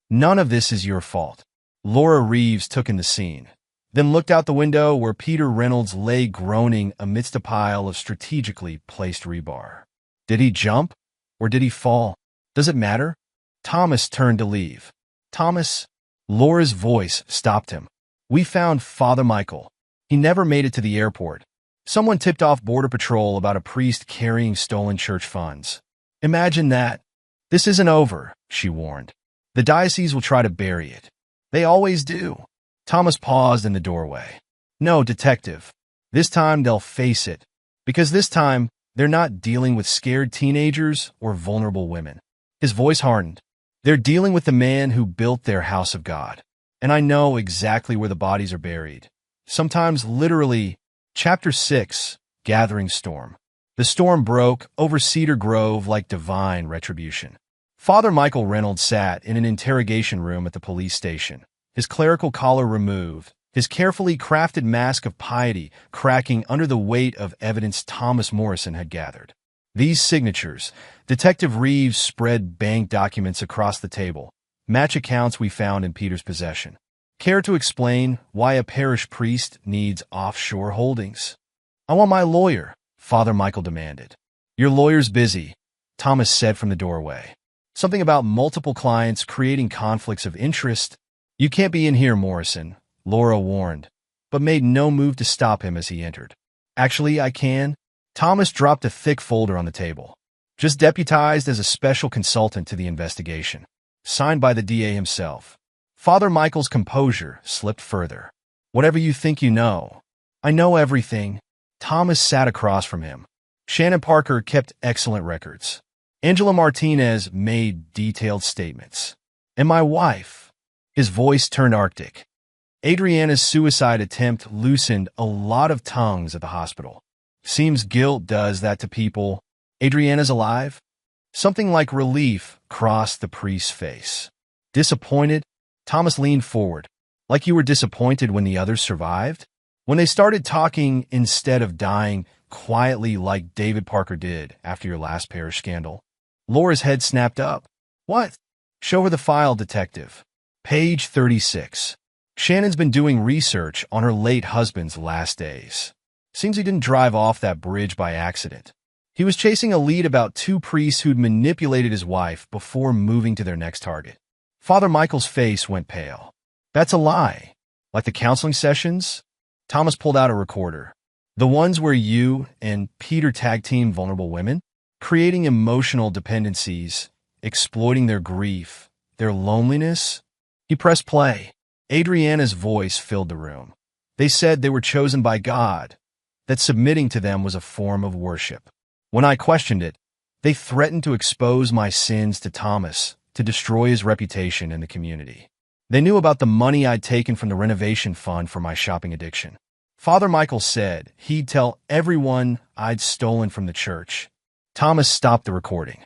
None of this is your fault. Laura Reeves took in the scene, then looked out the window where Peter Reynolds lay groaning amidst a pile of strategically placed rebar. Did he jump or did he fall? Does it matter? Thomas turned to leave. Thomas, Laura's voice stopped him. We found Father Michael. He never made it to the airport. Someone tipped off Border Patrol about a priest carrying stolen church funds. Imagine that. This isn't over, she warned. The diocese will try to bury it. They always do. Thomas paused in the doorway. No, detective. This time they'll face it. Because this time, they're not dealing with scared teenagers or vulnerable women. His voice hardened. They're dealing with the man who built their house of God. And I know exactly where the bodies are buried. Sometimes literally. Chapter 6, Gathering Storm. The storm broke over Cedar Grove like divine retribution. Father Michael Reynolds sat in an interrogation room at the police station, his clerical collar removed, his carefully crafted mask of piety cracking under the weight of evidence Thomas Morrison had gathered. These signatures, Detective Reeves spread bank documents across the table, match accounts we found in Peter's possession. Care to explain why a parish priest needs offshore holdings? I want my lawyer, Father Michael demanded. Your lawyer's busy, Thomas said from the doorway. Something about multiple clients creating conflicts of interest. You can't be in here, Morrison, Laura warned, but made no move to stop him as he entered. Actually, I can. Thomas dropped a thick folder on the table. Just deputized as a special consultant to the investigation. Signed by the DA himself. Father Michael's composure slipped further. Whatever you think you know. I know everything. Thomas sat across from him. Shannon Parker kept excellent records. Angela Martinez made detailed statements. And my wife. His voice turned arctic. Adriana's suicide attempt loosened a lot of tongues at the hospital. Seems guilt does that to people. Adriana's alive? Something like relief crossed the priest's face. Disappointed? Thomas leaned forward. Like you were disappointed when the others survived? When they started talking instead of dying quietly like David Parker did after your last parish scandal. Laura's head snapped up. What? Show her the file, detective. Page 36. Shannon's been doing research on her late husband's last days. Seems he didn't drive off that bridge by accident. He was chasing a lead about two priests who'd manipulated his wife before moving to their next target. Father Michael's face went pale. That's a lie. Like the counseling sessions? Thomas pulled out a recorder. The ones where you and Peter tag-team vulnerable women? Creating emotional dependencies, exploiting their grief, their loneliness? He pressed play. Adriana's voice filled the room. They said they were chosen by God, that submitting to them was a form of worship. When I questioned it, they threatened to expose my sins to Thomas, to destroy his reputation in the community. They knew about the money I'd taken from the renovation fund for my shopping addiction. Father Michael said he'd tell everyone I'd stolen from the church. Thomas stopped the recording.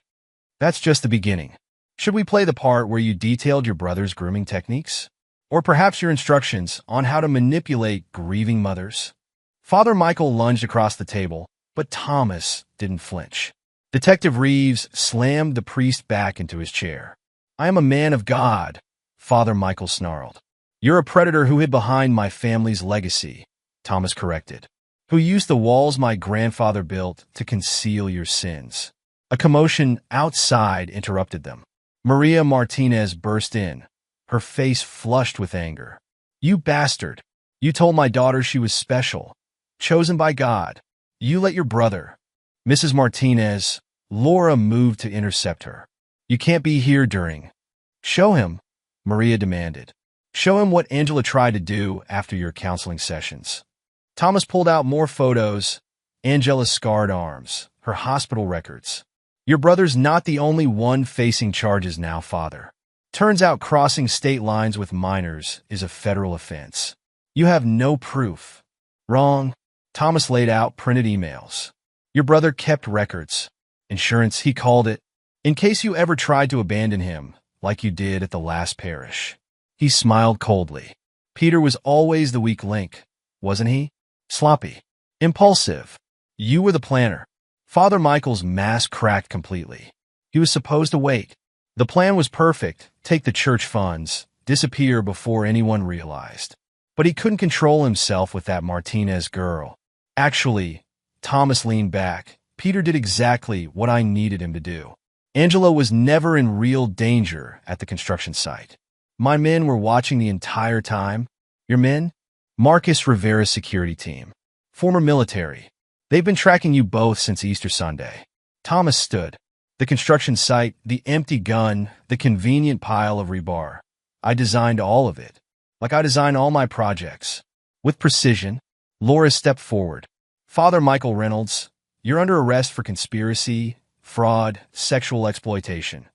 That's just the beginning. Should we play the part where you detailed your brother's grooming techniques? Or perhaps your instructions on how to manipulate grieving mothers? Father Michael lunged across the table, but Thomas didn't flinch. Detective Reeves slammed the priest back into his chair. I am a man of God, Father Michael snarled. You're a predator who hid behind my family's legacy, Thomas corrected. Who used the walls my grandfather built to conceal your sins. A commotion outside interrupted them. Maria Martinez burst in, her face flushed with anger. You bastard! You told my daughter she was special, chosen by God. You let your brother. Mrs. Martinez, Laura moved to intercept her. You can't be here during. Show him, Maria demanded. Show him what Angela tried to do after your counseling sessions. Thomas pulled out more photos, Angela's scarred arms, her hospital records. Your brother's not the only one facing charges now, Father. Turns out crossing state lines with minors is a federal offense. You have no proof. Wrong. Thomas laid out printed emails. Your brother kept records. Insurance, he called it, in case you ever tried to abandon him, like you did at the last parish. He smiled coldly. Peter was always the weak link, wasn't he? Sloppy. Impulsive. You were the planner. Father Michael's mask cracked completely. He was supposed to wait. The plan was perfect, take the church funds, disappear before anyone realized. But he couldn't control himself with that Martinez girl. Actually, Thomas leaned back. Peter did exactly what I needed him to do. Angela was never in real danger at the construction site. My men were watching the entire time. Your men? Marcus Rivera's security team. Former military. They've been tracking you both since Easter Sunday. Thomas stood. The construction site, the empty gun, the convenient pile of rebar. I designed all of it. Like I design all my projects. With precision. Laura stepped forward. Father Michael Reynolds, you're under arrest for conspiracy, fraud, sexual exploitation.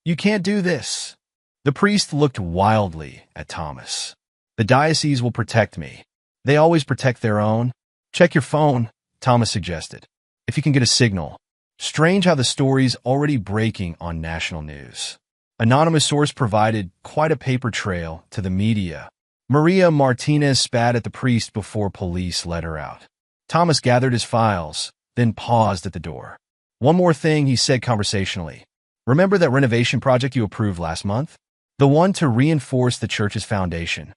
You can't do this. The priest looked wildly at Thomas. The diocese will protect me. They always protect their own. Check your phone, Thomas suggested. If you can get a signal. Strange how the story's already breaking on national news. Anonymous source provided quite a paper trail to the media. Maria Martinez spat at the priest before police let her out. Thomas gathered his files, then paused at the door. One more thing, he said conversationally. Remember that renovation project you approved last month? The one to reinforce the church's foundation.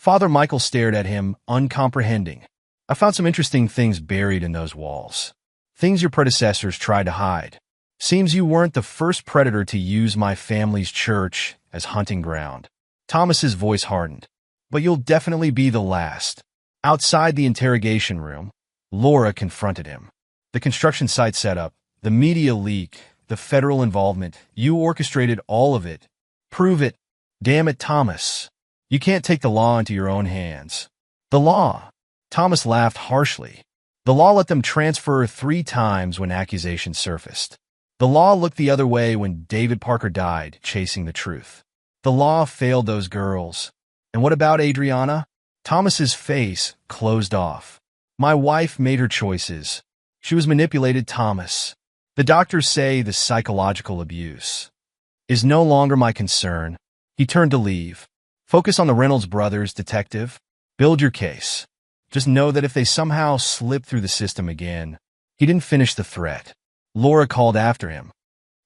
Father Michael stared at him, uncomprehending. I found some interesting things buried in those walls. Things your predecessors tried to hide. Seems you weren't the first predator to use my family's church as hunting ground. Thomas's voice hardened. But you'll definitely be the last. Outside the interrogation room, Laura confronted him. The construction site setup, the media leak, the federal involvement, you orchestrated all of it. Prove it. Damn it, Thomas. You can't take the law into your own hands. The law. Thomas laughed harshly. The law let them transfer 3 times when accusations surfaced. The law looked the other way when David Parker died, chasing the truth. The law failed those girls. And what about Adriana? Thomas's face closed off. My wife made her choices. She was manipulated, Thomas. The doctors say the psychological abuse is no longer my concern. He turned to leave. Focus on the Reynolds brothers, detective. Build your case. Just know that if they somehow slip through the system again, he didn't finish the threat. Laura called after him.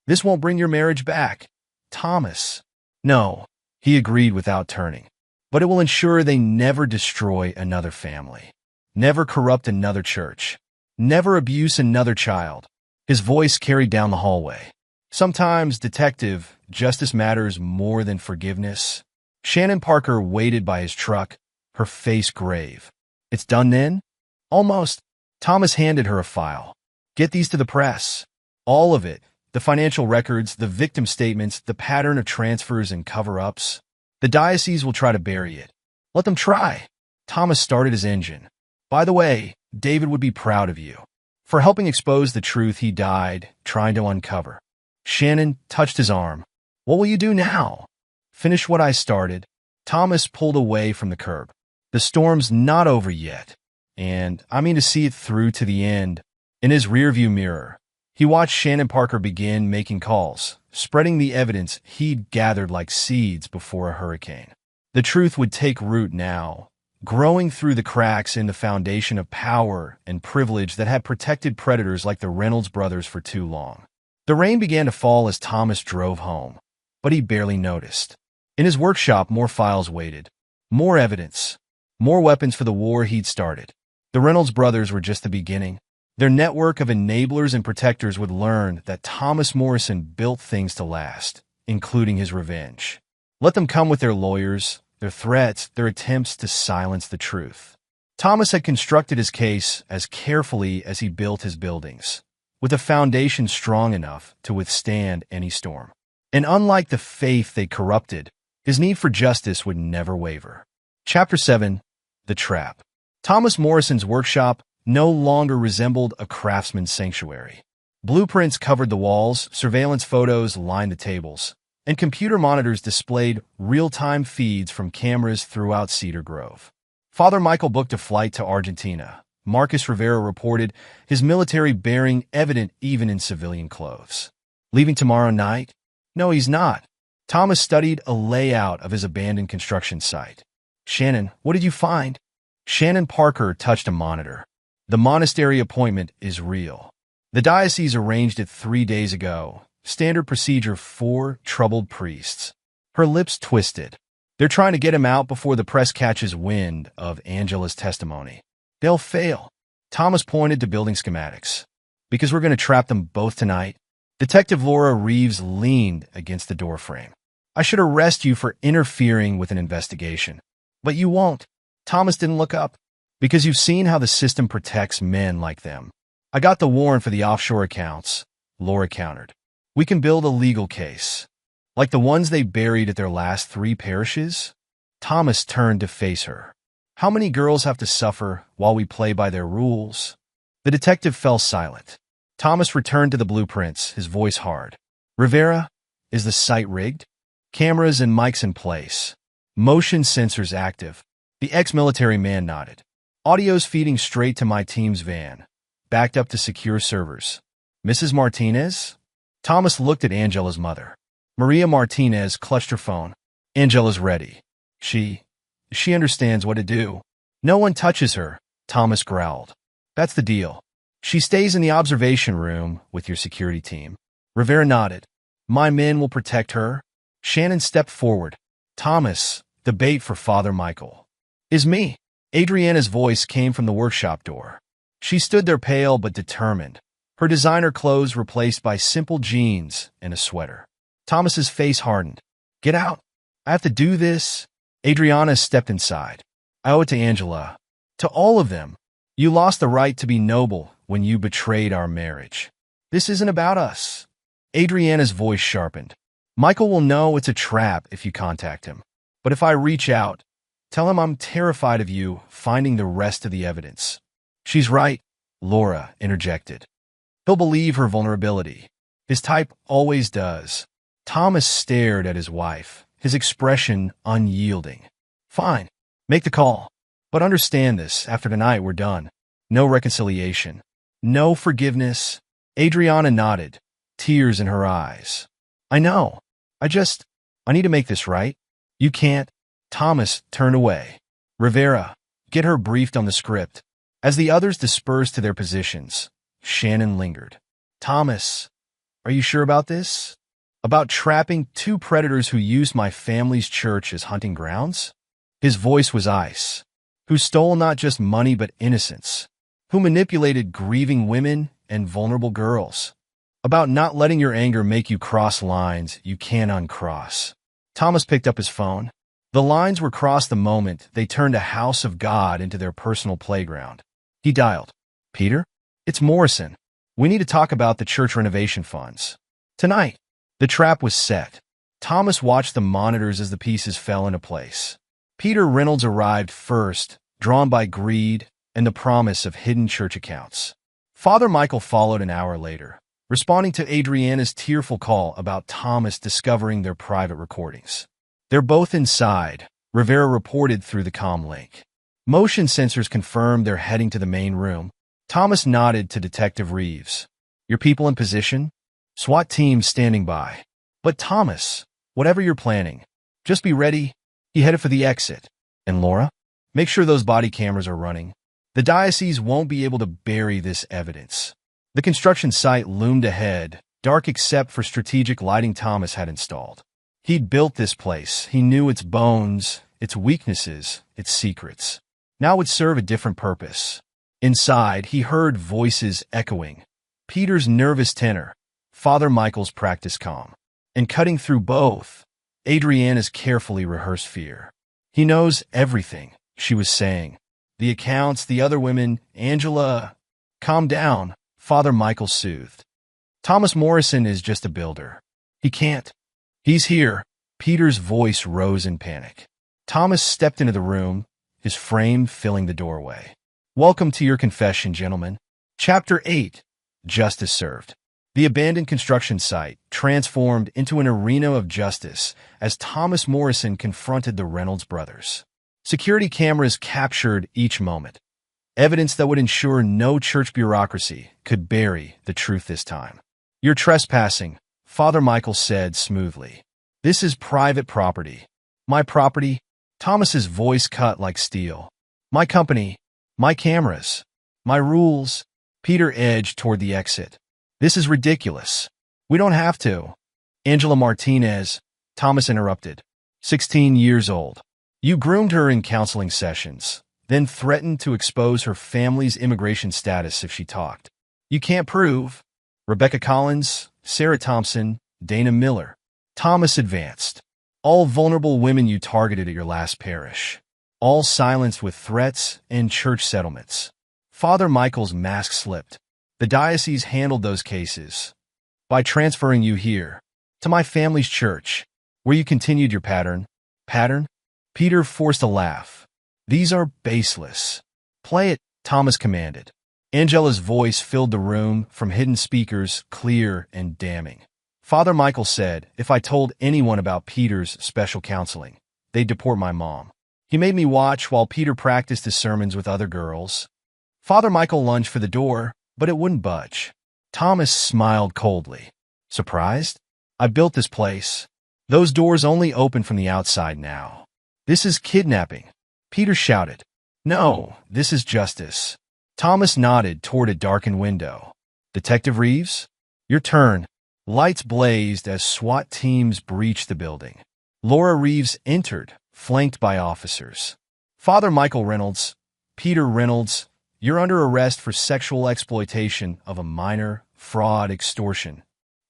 This won't bring your marriage back, Thomas. No, he agreed without turning. But it will ensure they never destroy another family. Never corrupt another church. Never abuse another child. His voice carried down the hallway. Sometimes, detective, justice matters more than forgiveness. Shannon Parker waited by his truck, her face grave. It's done then? Almost. Thomas handed her a file. Get these to the press. All of it. The financial records, the victim statements, the pattern of transfers and cover-ups. The diocese will try to bury it. Let them try. Thomas started his engine. By the way, David would be proud of you. For helping expose the truth he died trying to uncover. Shannon touched his arm. What will you do now? Finish what I started. Thomas pulled away from the curb. The storm's not over yet. And I mean to see it through to the end. In his rearview mirror, he watched Shannon Parker begin making calls, spreading the evidence he'd gathered like seeds before a hurricane. The truth would take root now, growing through the cracks in the foundation of power and privilege that had protected predators like the Reynolds brothers for too long. The rain began to fall as Thomas drove home, but he barely noticed. In his workshop, more files waited. More evidence. More weapons for the war he'd started. The Reynolds brothers were just the beginning. Their network of enablers and protectors would learn that Thomas Morrison built things to last, including his revenge. Let them come with their lawyers, their threats, their attempts to silence the truth. Thomas had constructed his case as carefully as he built his buildings, with a foundation strong enough to withstand any storm. And unlike the faith they corrupted, his need for justice would never waver. Chapter 7. The Trap. Thomas Morrison's workshop no longer resembled a craftsman's sanctuary. Blueprints covered the walls, surveillance photos lined the tables, and computer monitors displayed real-time feeds from cameras throughout Cedar Grove. Father Michael booked a flight to Argentina. Marcus Rivera reported, his military bearing evident even in civilian clothes. Leaving tomorrow night? No, he's not. Thomas studied a layout of his abandoned construction site. Shannon, what did you find? Shannon Parker touched a monitor. The monastery appointment is real. The diocese arranged it 3 days ago. Standard procedure for troubled priests. Her lips twisted. They're trying to get him out before the press catches wind of Angela's testimony. They'll fail. Thomas pointed to building schematics. Because we're going to trap them both tonight. Detective Laura Reeves leaned against the doorframe. I should arrest you for interfering with an investigation. But you won't. Thomas didn't look up. Because you've seen how the system protects men like them. I got the warrant for the offshore accounts, Laura countered. We can build a legal case. Like the ones they buried at their last 3 parishes? Thomas turned to face her. How many girls have to suffer while we play by their rules? The detective fell silent. Thomas returned to the blueprints, his voice hard. Rivera, is the site rigged? Cameras and mics in place. Motion sensors active. The ex-military man nodded. Audio's feeding straight to my team's van, backed up to secure servers. Mrs. Martinez? Thomas looked at Angela's mother. Maria Martinez clutched her phone. Angela's ready. She understands what to do. No one touches her, Thomas growled. That's the deal. She stays in the observation room with your security team. Rivera nodded. My men will protect her. Shannon stepped forward. Thomas, the bait for Father Michael. Is me. Adriana's voice came from the workshop door. She stood there pale but determined, her designer clothes replaced by simple jeans and a sweater. Thomas's face hardened. Get out. I have to do this. Adriana stepped inside. I owe it to Angela. To all of them. You lost the right to be noble when you betrayed our marriage. This isn't about us. Adriana's voice sharpened. Michael will know it's a trap if you contact him. But if I reach out, tell him I'm terrified of you finding the rest of the evidence. She's right. Laura interjected. He'll believe her vulnerability. His type always does. Thomas stared at his wife, his expression unyielding. Fine, make the call. But understand this, after tonight we're done. No reconciliation. No forgiveness. Adriana nodded, tears in her eyes. I know. I need to make this right. You can't. Thomas turned away. Rivera, get her briefed on the script. As the others dispersed to their positions, Shannon lingered. Thomas, are you sure about this? About trapping two predators who used my family's church as hunting grounds? His voice was ice. Who stole not just money but innocence. Who manipulated grieving women and vulnerable girls. About not letting your anger make you cross lines you can't uncross. Thomas picked up his phone. The lines were crossed the moment they turned a house of God into their personal playground. He dialed. Peter? It's Morrison. We need to talk about the church renovation funds. Tonight. The trap was set. Thomas watched the monitors as the pieces fell into place. Peter Reynolds arrived first, drawn by greed and the promise of hidden church accounts. Father Michael followed an hour later, responding to Adriana's tearful call about Thomas discovering their private recordings. They're both inside, Rivera reported through the comm link. Motion sensors confirmed they're heading to the main room. Thomas nodded to Detective Reeves. Your people in position? SWAT team standing by. But Thomas, whatever you're planning, just be ready. He headed for the exit. And Laura? Make sure those body cameras are running. The diocese won't be able to bury this evidence. The construction site loomed ahead, dark except for strategic lighting Thomas had installed. He'd built this place. He knew its bones, its weaknesses, its secrets. Now it would serve a different purpose. Inside, he heard voices echoing. Peter's nervous tenor, Father Michael's practice calm. And cutting through both, Adriana's carefully rehearsed fear. He knows everything, she was saying. The accounts, the other women, Angela. Calm down, Father Michael soothed. Thomas Morrison is just a builder. He can't. He's here. Peter's voice rose in panic. Thomas stepped into the room, his frame filling the doorway. Welcome to your confession, gentlemen. Chapter 8. Justice Served. The abandoned construction site transformed into an arena of justice as Thomas Morrison confronted the Reynolds brothers. Security cameras captured each moment. Evidence that would ensure no church bureaucracy could bury the truth this time. You're trespassing, Father Michael said smoothly. This is private property. My property? Thomas's voice cut like steel. My company. My cameras. My rules. Peter edged toward the exit. This is ridiculous. We don't have to. Angela Martinez, Thomas interrupted. 16 years old. You groomed her in counseling sessions, then threatened to expose her family's immigration status if she talked. You can't prove. Rebecca Collins, Sarah Thompson, Dana Miller. Thomas advanced. All vulnerable women you targeted at your last parish. All silenced with threats and church settlements. Father Michael's mask slipped. The diocese handled those cases by transferring you here, to my family's church, where you continued your pattern. Pattern? Peter forced a laugh. These are baseless. Play it, Thomas commanded. Angela's voice filled the room from hidden speakers, clear and damning. Father Michael said, if I told anyone about Peter's special counseling, they'd deport my mom. He made me watch while Peter practiced his sermons with other girls. Father Michael lunged for the door, but it wouldn't budge. Thomas smiled coldly. Surprised? I built this place. Those doors only open from the outside now. This is kidnapping. Peter shouted. No, this is justice. Thomas nodded toward a darkened window. Detective Reeves? Your turn. Lights blazed as SWAT teams breached the building. Laura Reeves entered, flanked by officers. Father Michael Reynolds, Peter Reynolds, you're under arrest for sexual exploitation of a minor, fraud, extortion.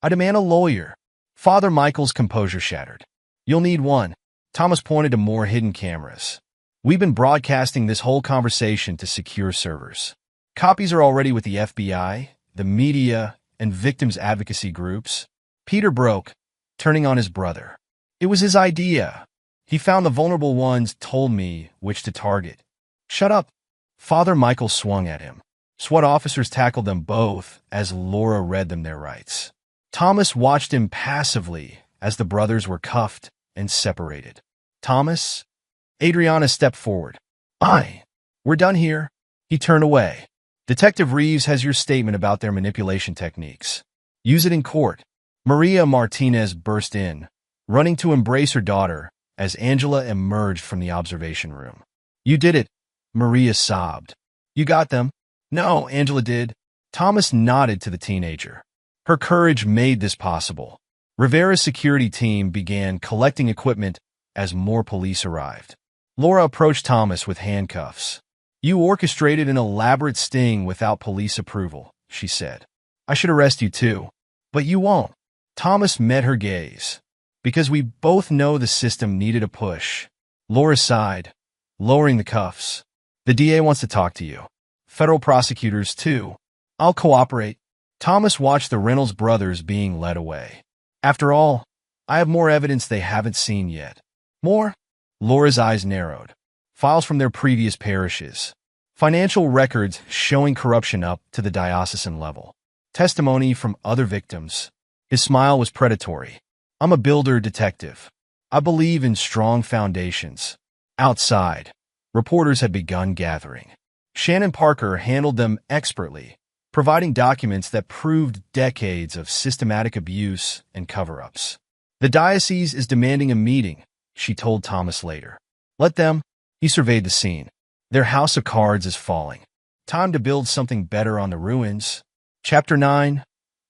I demand a lawyer. Father Michael's composure shattered. You'll need one. Thomas pointed to more hidden cameras. We've been broadcasting this whole conversation to secure servers. Copies are already with the FBI, the media, and victims' advocacy groups. Peter broke, turning on his brother. It was his idea. He found the vulnerable ones, told me which to target. Shut up. Father Michael swung at him. SWAT officers tackled them both as Laura read them their rights. Thomas watched impassively as the brothers were cuffed and separated. Thomas? Adriana stepped forward. We're done here. He turned away. Detective Reeves has your statement about their manipulation techniques. Use it in court. Maria Martinez burst in, running to embrace her daughter as Angela emerged from the observation room. You did it, Maria sobbed. You got them? No, Angela did. Thomas nodded to the teenager. Her courage made this possible. Rivera's security team began collecting equipment as more police arrived. Laura approached Thomas with handcuffs. You orchestrated an elaborate sting without police approval, she said. I should arrest you too. But you won't. Thomas met her gaze. Because we both know the system needed a push. Laura sighed, lowering the cuffs. The DA wants to talk to you. Federal prosecutors too. I'll cooperate. Thomas watched the Reynolds brothers being led away. After all, I have more evidence they haven't seen yet. More? Laura's eyes narrowed. Files from their previous parishes. Financial records showing corruption up to the diocesan level. Testimony from other victims. His smile was predatory. I'm a builder detective. I believe in strong foundations. Outside, reporters had begun gathering. Shannon Parker handled them expertly, providing documents that proved decades of systematic abuse and cover-ups. The diocese is demanding a meeting, she told Thomas later. Let them. He surveyed the scene. Their house of cards is falling. Time to build something better on the ruins. Chapter 9.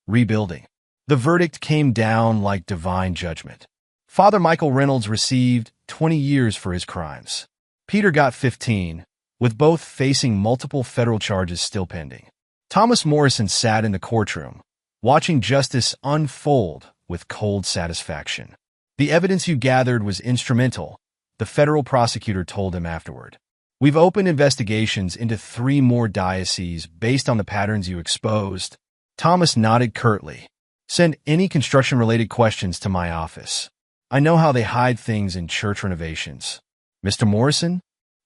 Rebuilding. The verdict came down like divine judgment. Father Michael Reynolds received 20 years for his crimes. Peter got 15, with both facing multiple federal charges still pending. Thomas Morrison sat in the courtroom, watching justice unfold with cold satisfaction. The evidence you gathered was instrumental, the federal prosecutor told him afterward. We've opened investigations into 3 more dioceses based on the patterns you exposed. Thomas nodded curtly. Send any construction-related questions to my office. I know how they hide things in church renovations. Mr. Morrison?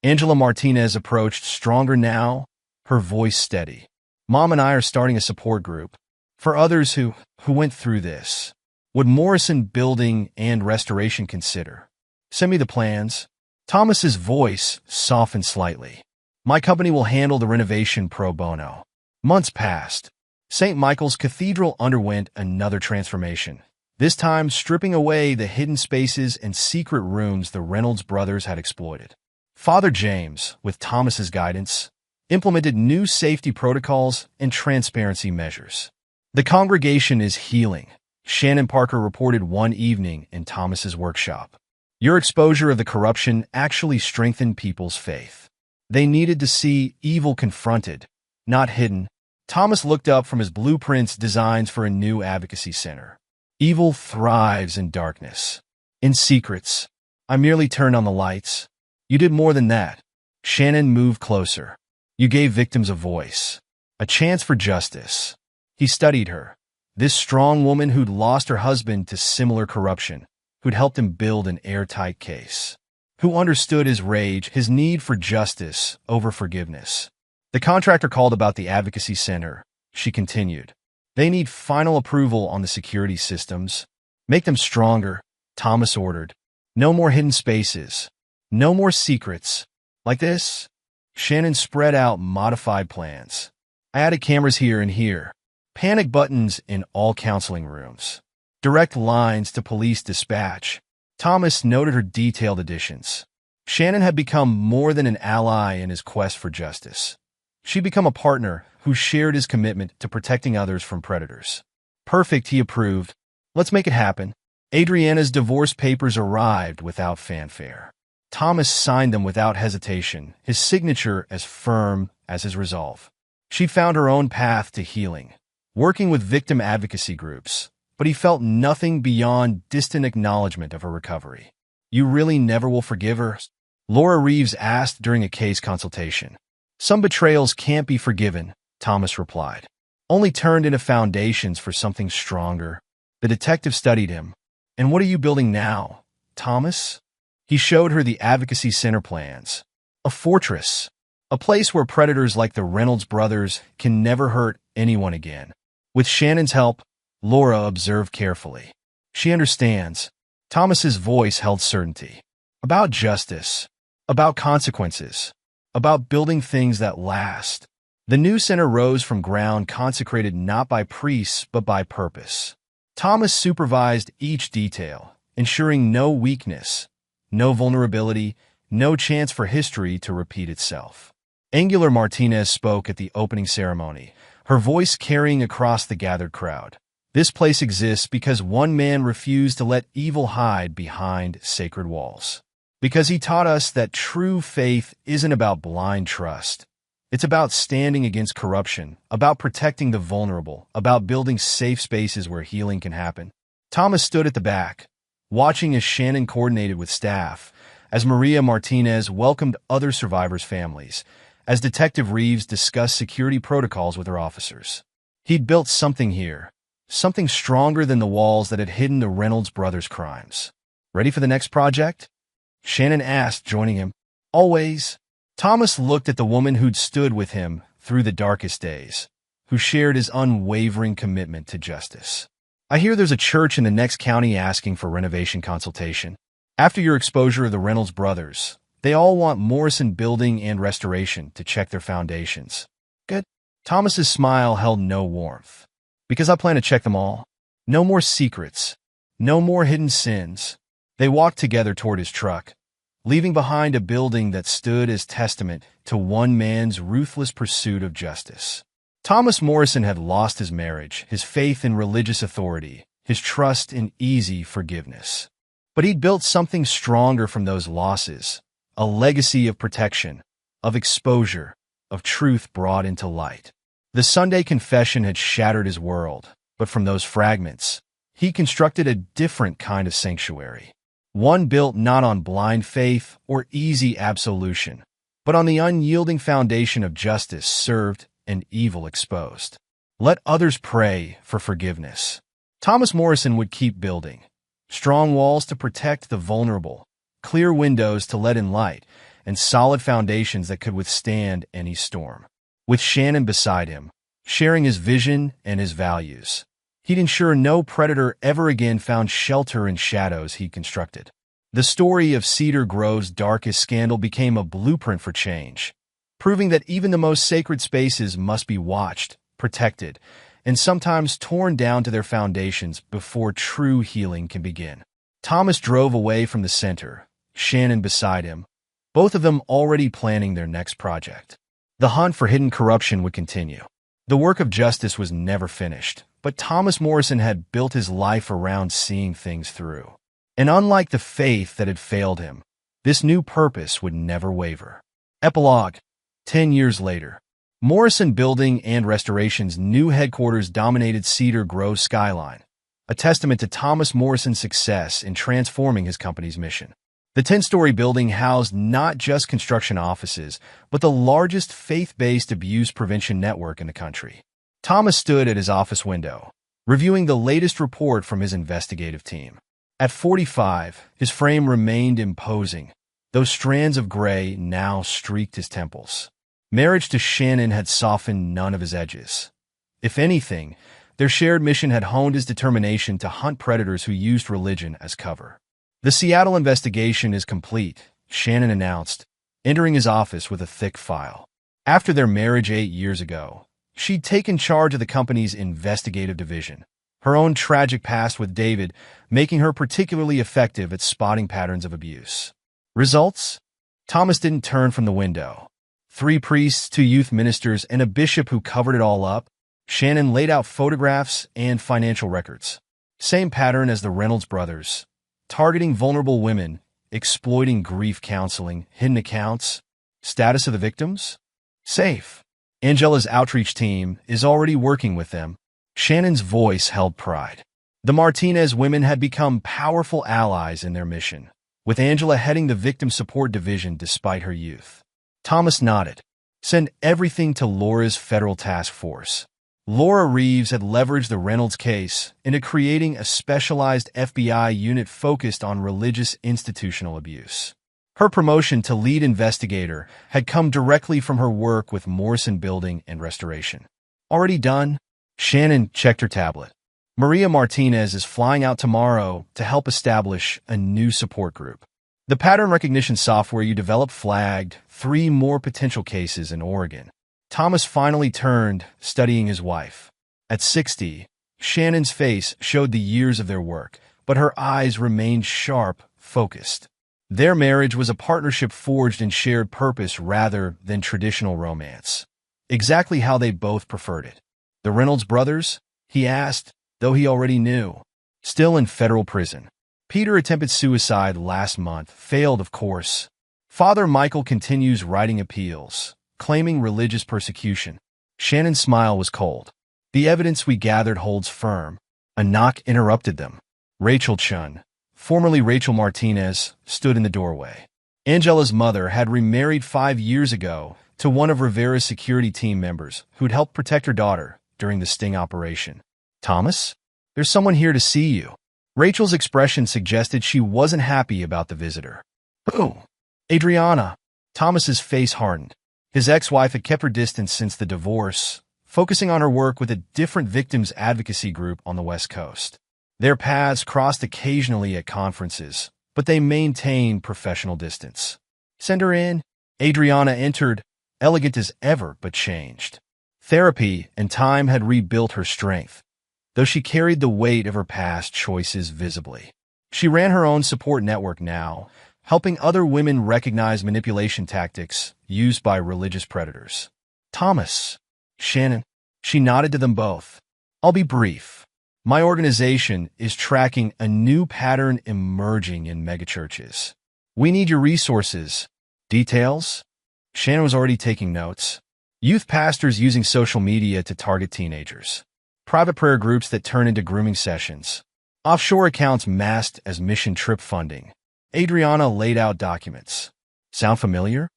Angela Martinez approached, stronger now, her voice steady. Mom and I are starting a support group for others who went through this. Would Morrison Building and Restoration consider? Send me the plans. Thomas's voice softened slightly. My company will handle the renovation pro bono. Months passed. St. Michael's Cathedral underwent another transformation, this time stripping away the hidden spaces and secret rooms the Reynolds brothers had exploited. Father James, with Thomas's guidance, implemented new safety protocols and transparency measures. The congregation is healing, Shannon Parker reported one evening in Thomas's workshop. Your exposure of the corruption actually strengthened people's faith. They needed to see evil confronted, not hidden. Thomas looked up from his blueprints designs for a new advocacy center. Evil thrives in darkness. In secrets. I merely turned on the lights. You did more than that. Shannon moved closer. You gave victims a voice. A chance for justice. He studied her. This strong woman who'd lost her husband to similar corruption, who'd helped him build an airtight case, who understood his rage, his need for justice over forgiveness. The contractor called about the advocacy center, she continued. They need final approval on the security systems. Make them stronger, Thomas ordered. No more hidden spaces. No more secrets. Like this? Shannon spread out modified plans. I added cameras here and here. Panic buttons in all counseling rooms. Direct lines to police dispatch. Thomas noted her detailed additions. Shannon had become more than an ally in his quest for justice. She'd become a partner who shared his commitment to protecting others from predators. Perfect, he approved. Let's make it happen. Adriana's divorce papers arrived without fanfare. Thomas signed them without hesitation, his signature as firm as his resolve. She found her own path to healing, working with victim advocacy groups, but he felt nothing beyond distant acknowledgement of her recovery. You really never will forgive her? Laura Reeves asked during a case consultation. Some betrayals can't be forgiven, Thomas replied. Only turned into foundations for something stronger. The detective studied him. And what are you building now, Thomas? He showed her the advocacy center plans. A fortress. A place where predators like the Reynolds brothers can never hurt anyone again. With Shannon's help, Laura observed carefully. She understands. Thomas's voice held certainty. About justice. About consequences. About building things that last. The new center rose from ground consecrated not by priests but by purpose. Thomas supervised each detail, ensuring no weakness, no vulnerability, no chance for history to repeat itself. Angular Martinez spoke at the opening ceremony, her voice carrying across the gathered crowd. This place exists because one man refused to let evil hide behind sacred walls. Because he taught us that true faith isn't about blind trust. It's about standing against corruption, about protecting the vulnerable, about building safe spaces where healing can happen. Thomas stood at the back, watching as Shannon coordinated with staff, as Maria Martinez welcomed other survivors' families, as Detective Reeves discussed security protocols with her officers. He'd built something here, something stronger than the walls that had hidden the Reynolds brothers' crimes. Ready for the next project? Shannon asked, joining him. Always. Thomas looked at the woman who'd stood with him through the darkest days, who shared his unwavering commitment to justice. I hear there's a church in the next county asking for renovation consultation. After your exposure of the Reynolds brothers, they all want Morrison Building and Restoration to check their foundations. Good. Thomas's smile held no warmth. Because I plan to check them all. No more secrets. No more hidden sins. They walked together toward his truck, leaving behind a building that stood as testament to one man's ruthless pursuit of justice. Thomas Morrison had lost his marriage, his faith in religious authority, his trust in easy forgiveness. But he'd built something stronger from those losses, a legacy of protection, of exposure, of truth brought into light. The Sunday confession had shattered his world, but from those fragments, he constructed a different kind of sanctuary. One built not on blind faith or easy absolution, but on the unyielding foundation of justice served and evil exposed. Let others pray for forgiveness. Thomas Morrison would keep building. Strong walls to protect the vulnerable, clear windows to let in light, and solid foundations that could withstand any storm. With Shannon beside him, sharing his vision and his values, he'd ensure no predator ever again found shelter in shadows he'd constructed. The story of Cedar Grove's darkest scandal became a blueprint for change, proving that even the most sacred spaces must be watched, protected, and sometimes torn down to their foundations before true healing can begin. Thomas drove away from the center, Shannon beside him, both of them already planning their next project. The hunt for hidden corruption would continue. The work of justice was never finished, but Thomas Morrison had built his life around seeing things through. And unlike the faith that had failed him, this new purpose would never waver. Epilogue. 10 years later, Morrison Building and Restoration's new headquarters dominated Cedar Grove's skyline, a testament to Thomas Morrison's success in transforming his company's mission. The 10-story building housed not just construction offices, but the largest faith-based abuse prevention network in the country. Thomas stood at his office window, reviewing the latest report from his investigative team. At 45, his frame remained imposing, though strands of gray now streaked his temples. Marriage to Shannon had softened none of his edges. If anything, their shared mission had honed his determination to hunt predators who used religion as cover. The Seattle investigation is complete, Shannon announced, entering his office with a thick file. After their marriage 8 years ago, she'd taken charge of the company's investigative division, her own tragic past with David making her particularly effective at spotting patterns of abuse. Results? Thomas didn't turn from the window. 3 priests, 2 youth ministers, and a bishop who covered it all up. Shannon laid out photographs and financial records. Same pattern as the Reynolds brothers. Targeting vulnerable women, exploiting grief counseling, hidden accounts. Status of the victims? Safe. Angela's outreach team is already working with them. Shannon's voice held pride. The Martinez women had become powerful allies in their mission, with Angela heading the victim support division despite her youth. Thomas nodded. Send everything to Laura's federal task force. Laura Reeves had leveraged the Reynolds case into creating a specialized FBI unit focused on religious institutional abuse. Her promotion to lead investigator had come directly from her work with Morrison Building and Restoration. Already done? Shannon checked her tablet. Maria Martinez is flying out tomorrow to help establish a new support group. The pattern recognition software you developed flagged 3 more potential cases in Oregon. Thomas finally turned, studying his wife. At 60, Shannon's face showed the years of their work, but her eyes remained sharp, focused. Their marriage was a partnership forged in shared purpose rather than traditional romance. Exactly how they both preferred it. The Reynolds brothers? He asked, though he already knew. Still in federal prison. Peter attempted suicide last month, failed of course. Father Michael continues writing appeals, claiming religious persecution. Shannon's smile was cold. The evidence we gathered holds firm. A knock interrupted them. Rachel Chun, formerly Rachel Martinez, stood in the doorway. Angela's mother had remarried 5 years ago to one of Rivera's security team members who'd helped protect her daughter during the sting operation. Thomas? There's someone here to see you. Rachel's expression suggested she wasn't happy about the visitor. Who? Adriana. Thomas's face hardened. His ex-wife had kept her distance since the divorce, focusing on her work with a different victims advocacy group on the West Coast. Their paths crossed occasionally at conferences, but they maintained professional distance. Send her in. Adriana entered, elegant as ever but changed. Therapy and time had rebuilt her strength, though she carried the weight of her past choices visibly. She ran her own support network now, helping other women recognize manipulation tactics used by religious predators. Thomas. Shannon. She nodded to them both. I'll be brief. My organization is tracking a new pattern emerging in megachurches. We need your resources. Details? Shannon was already taking notes. Youth pastors using social media to target teenagers. Private prayer groups that turn into grooming sessions. Offshore accounts masked as mission trip funding. Adriana laid out documents. Sound familiar?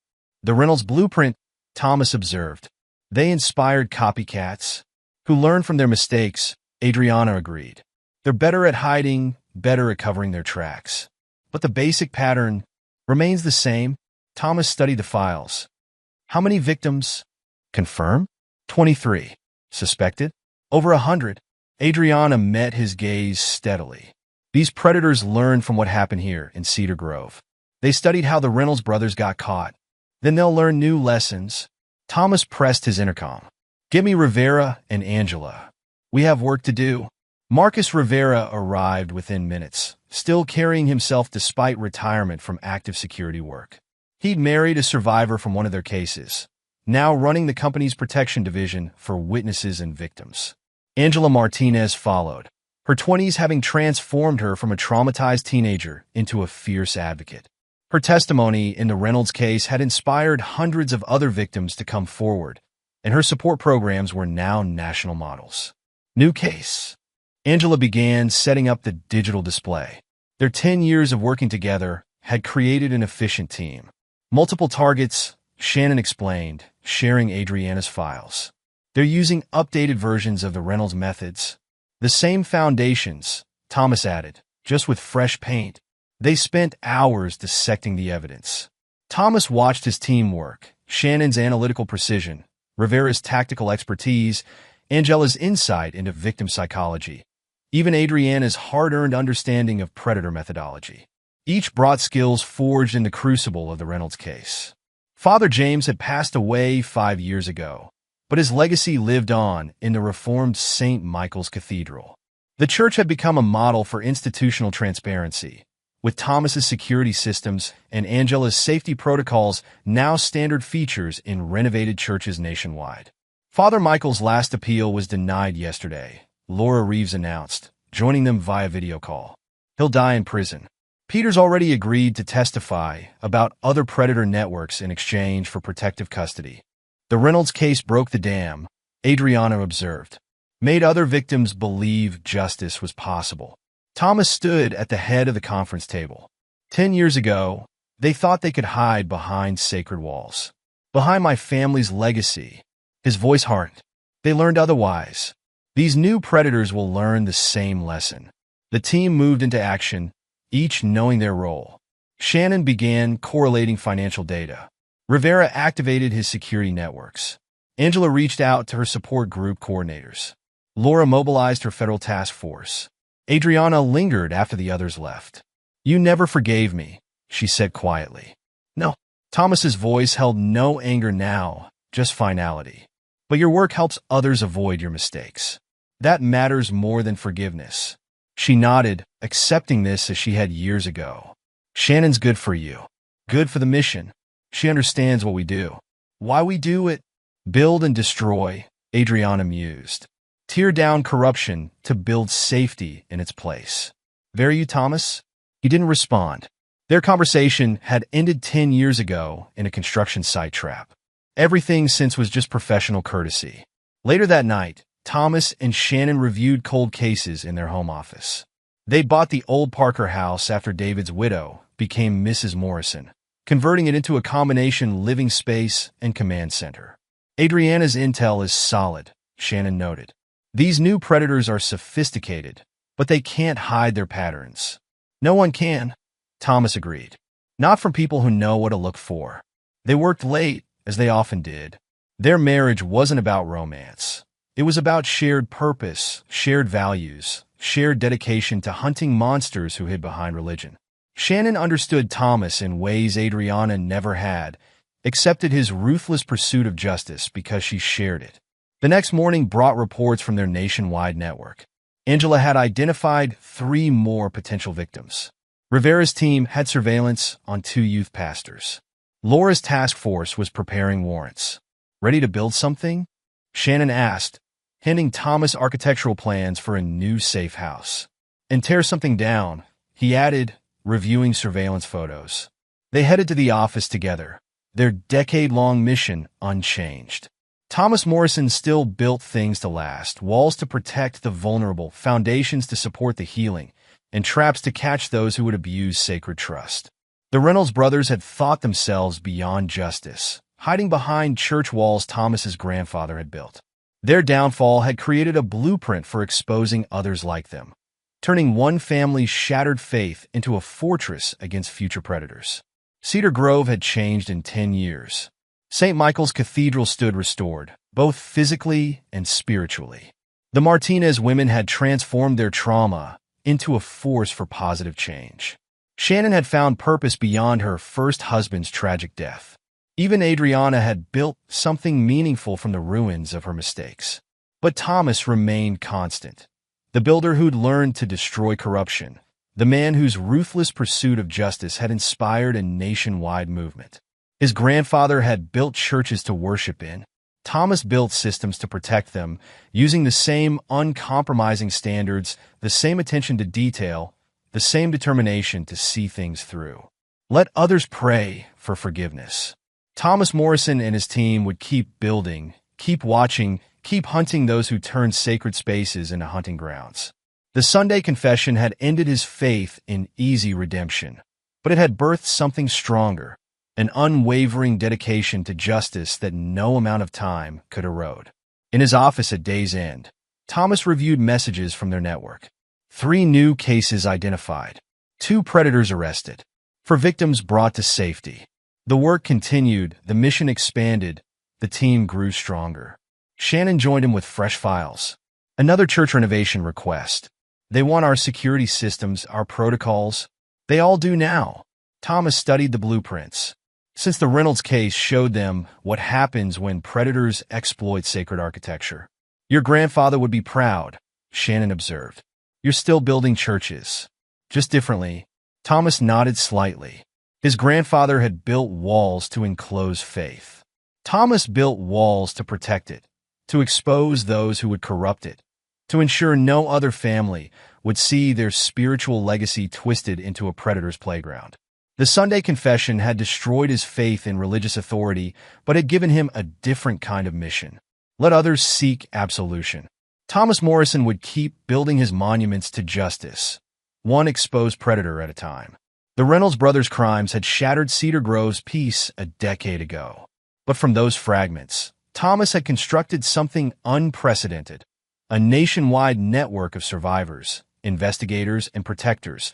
The Reynolds blueprint, Thomas observed. They inspired copycats who learned from their mistakes, Adriana agreed. They're better at hiding, better at covering their tracks. But the basic pattern remains the same. Thomas studied the files. How many victims? Confirmed? 23. Suspected? Over 100. Adriana met his gaze steadily. These predators learned from what happened here in Cedar Grove. They studied how the Reynolds brothers got caught. Then they'll learn new lessons. Thomas pressed his intercom. Give me Rivera and Angela. We have work to do. Marcus Rivera arrived within minutes, still carrying himself despite retirement from active security work. He'd married a survivor from one of their cases, now running the company's protection division for witnesses and victims. Angela Martinez followed, her 20s having transformed her from a traumatized teenager into a fierce advocate. Her testimony in the Reynolds case had inspired hundreds of other victims to come forward, and her support programs were now national models. New case. Angela began setting up the digital display. Their 10 years of working together had created an efficient team. Multiple targets, Shannon explained, sharing Adriana's files. They're using updated versions of the Reynolds methods. The same foundations, Thomas added, just with fresh paint. They spent hours dissecting the evidence. Thomas watched his team work, Shannon's analytical precision, Rivera's tactical expertise, Angela's insight into victim psychology, even Adriana's hard-earned understanding of predator methodology. Each brought skills forged in the crucible of the Reynolds case. Father James had passed away 5 years ago, but his legacy lived on in the reformed St. Michael's Cathedral. The church had become a model for institutional transparency, with Thomas's security systems and Angela's safety protocols now standard features in renovated churches nationwide. Father Michael's last appeal was denied yesterday, Laura Reeves announced, joining them via video call. He'll die in prison. Peter's already agreed to testify about other predator networks in exchange for protective custody. The Reynolds case broke the dam, Adriana observed, made other victims believe justice was possible. Thomas stood at the head of the conference table. 10 years ago, they thought they could hide behind sacred walls. Behind my family's legacy. His voice hardened. They learned otherwise. These new predators will learn the same lesson. The team moved into action, each knowing their role. Shannon began correlating financial data. Rivera activated his security networks. Angela reached out to her support group coordinators. Laura mobilized her federal task force. Adriana lingered after the others left. "You never forgave me," she said quietly. "No." Thomas's voice held no anger now, just finality. "But your work helps others avoid your mistakes. That matters more than forgiveness." She nodded, accepting this as she had years ago. "Shannon's good for you. Good for the mission. She understands what we do. Why we do it. Build and destroy," Adriana mused. "Tear down corruption to build safety in its place." "Very you, Thomas?" He didn't respond. Their conversation had ended 10 years ago in a construction site trap. Everything since was just professional courtesy. Later that night, Thomas and Shannon reviewed cold cases in their home office. They bought the old Parker house after David's widow became Mrs. Morrison, converting it into a combination living space and command center. "Adriana's intel is solid," Shannon noted. "These new predators are sophisticated, but they can't hide their patterns." "No one can," Thomas agreed. "Not from people who know what to look for." They worked late, as they often did. Their marriage wasn't about romance. It was about shared purpose, shared values, shared dedication to hunting monsters who hid behind religion. Shannon understood Thomas in ways Adriana never had, accepted his ruthless pursuit of justice because she shared it. The next morning brought reports from their nationwide network. Angela had identified 3 more potential victims. Rivera's team had surveillance on 2 youth pastors. Laura's task force was preparing warrants. "Ready to build something?" Shannon asked, handing Thomas architectural plans for a new safe house. "And tear something down," he added, reviewing surveillance photos. They headed to the office together, their decade-long mission unchanged. Thomas Morrison still built things to last, walls to protect the vulnerable, foundations to support the healing, and traps to catch those who would abuse sacred trust. The Reynolds brothers had thought themselves beyond justice, hiding behind church walls Thomas's grandfather had built. Their downfall had created a blueprint for exposing others like them, turning one family's shattered faith into a fortress against future predators. Cedar Grove had changed in 10 years. St. Michael's Cathedral stood restored, both physically and spiritually. The Martinez women had transformed their trauma into a force for positive change. Shannon had found purpose beyond her first husband's tragic death. Even Adriana had built something meaningful from the ruins of her mistakes. But Thomas remained constant. The builder who'd learned to destroy corruption, the man whose ruthless pursuit of justice had inspired a nationwide movement. His grandfather had built churches to worship in. Thomas built systems to protect them, using the same uncompromising standards, the same attention to detail, the same determination to see things through. Let others pray for forgiveness. Thomas Morrison and his team would keep building, keep watching, keep hunting those who turned sacred spaces into hunting grounds. The Sunday confession had ended his faith in easy redemption, but it had birthed something stronger, an unwavering dedication to justice that no amount of time could erode. In his office at day's end, Thomas reviewed messages from their network. 3 new cases identified, 2 predators arrested, 4 victims brought to safety. The work continued, the mission expanded, the team grew stronger. Shannon joined him with fresh files. Another church renovation request. "They want our security systems, our protocols. They all do now." Thomas studied the blueprints. Since the Reynolds case showed them what happens when predators exploit sacred architecture. "Your grandfather would be proud," Shannon observed. "You're still building churches. Just differently." Thomas nodded slightly. His grandfather had built walls to enclose faith. Thomas built walls to protect it, to expose those who would corrupt it, to ensure no other family would see their spiritual legacy twisted into a predator's playground. The Sunday confession had destroyed his faith in religious authority, but had given him a different kind of mission. Let others seek absolution. Thomas Morrison would keep building his monuments to justice, one exposed predator at a time. The Reynolds brothers' crimes had shattered Cedar Grove's peace a decade ago. But from those fragments, Thomas had constructed something unprecedented, a nationwide network of survivors, investigators, and protectors,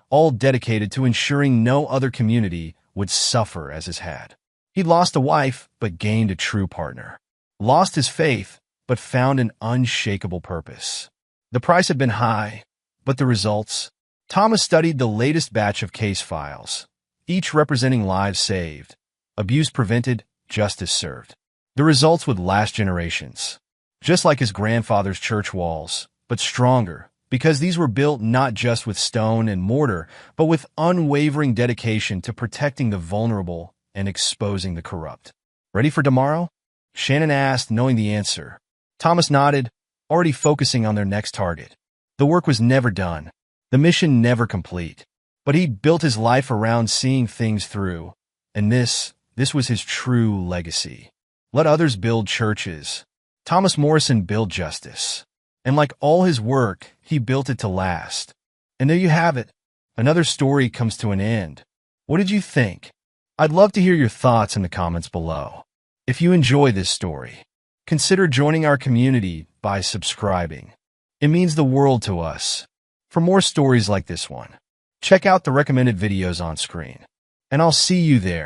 all dedicated to ensuring no other community would suffer as his had. He lost a wife, but gained a true partner. Lost his faith, but found an unshakable purpose. The price had been high, but the results? Thomas studied the latest batch of case files, each representing lives saved, abuse prevented, justice served. The results would last generations. Just like his grandfather's church walls, but stronger, because these were built not just with stone and mortar, but with unwavering dedication to protecting the vulnerable and exposing the corrupt. Ready for tomorrow? Shannon asked, knowing the answer. Thomas nodded, already focusing on their next target. The work was never done, the mission never complete, but he built his life around seeing things through, and this was his true legacy. Let others build churches. Thomas Morrison built justice. And like all his work, he built it to last. And there you have it. Another story comes to an end. What did you think? I'd love to hear your thoughts in the comments below. If you enjoy this story, consider joining our community by subscribing. It means the world to us. For more stories like this one, check out the recommended videos on screen. And I'll see you there.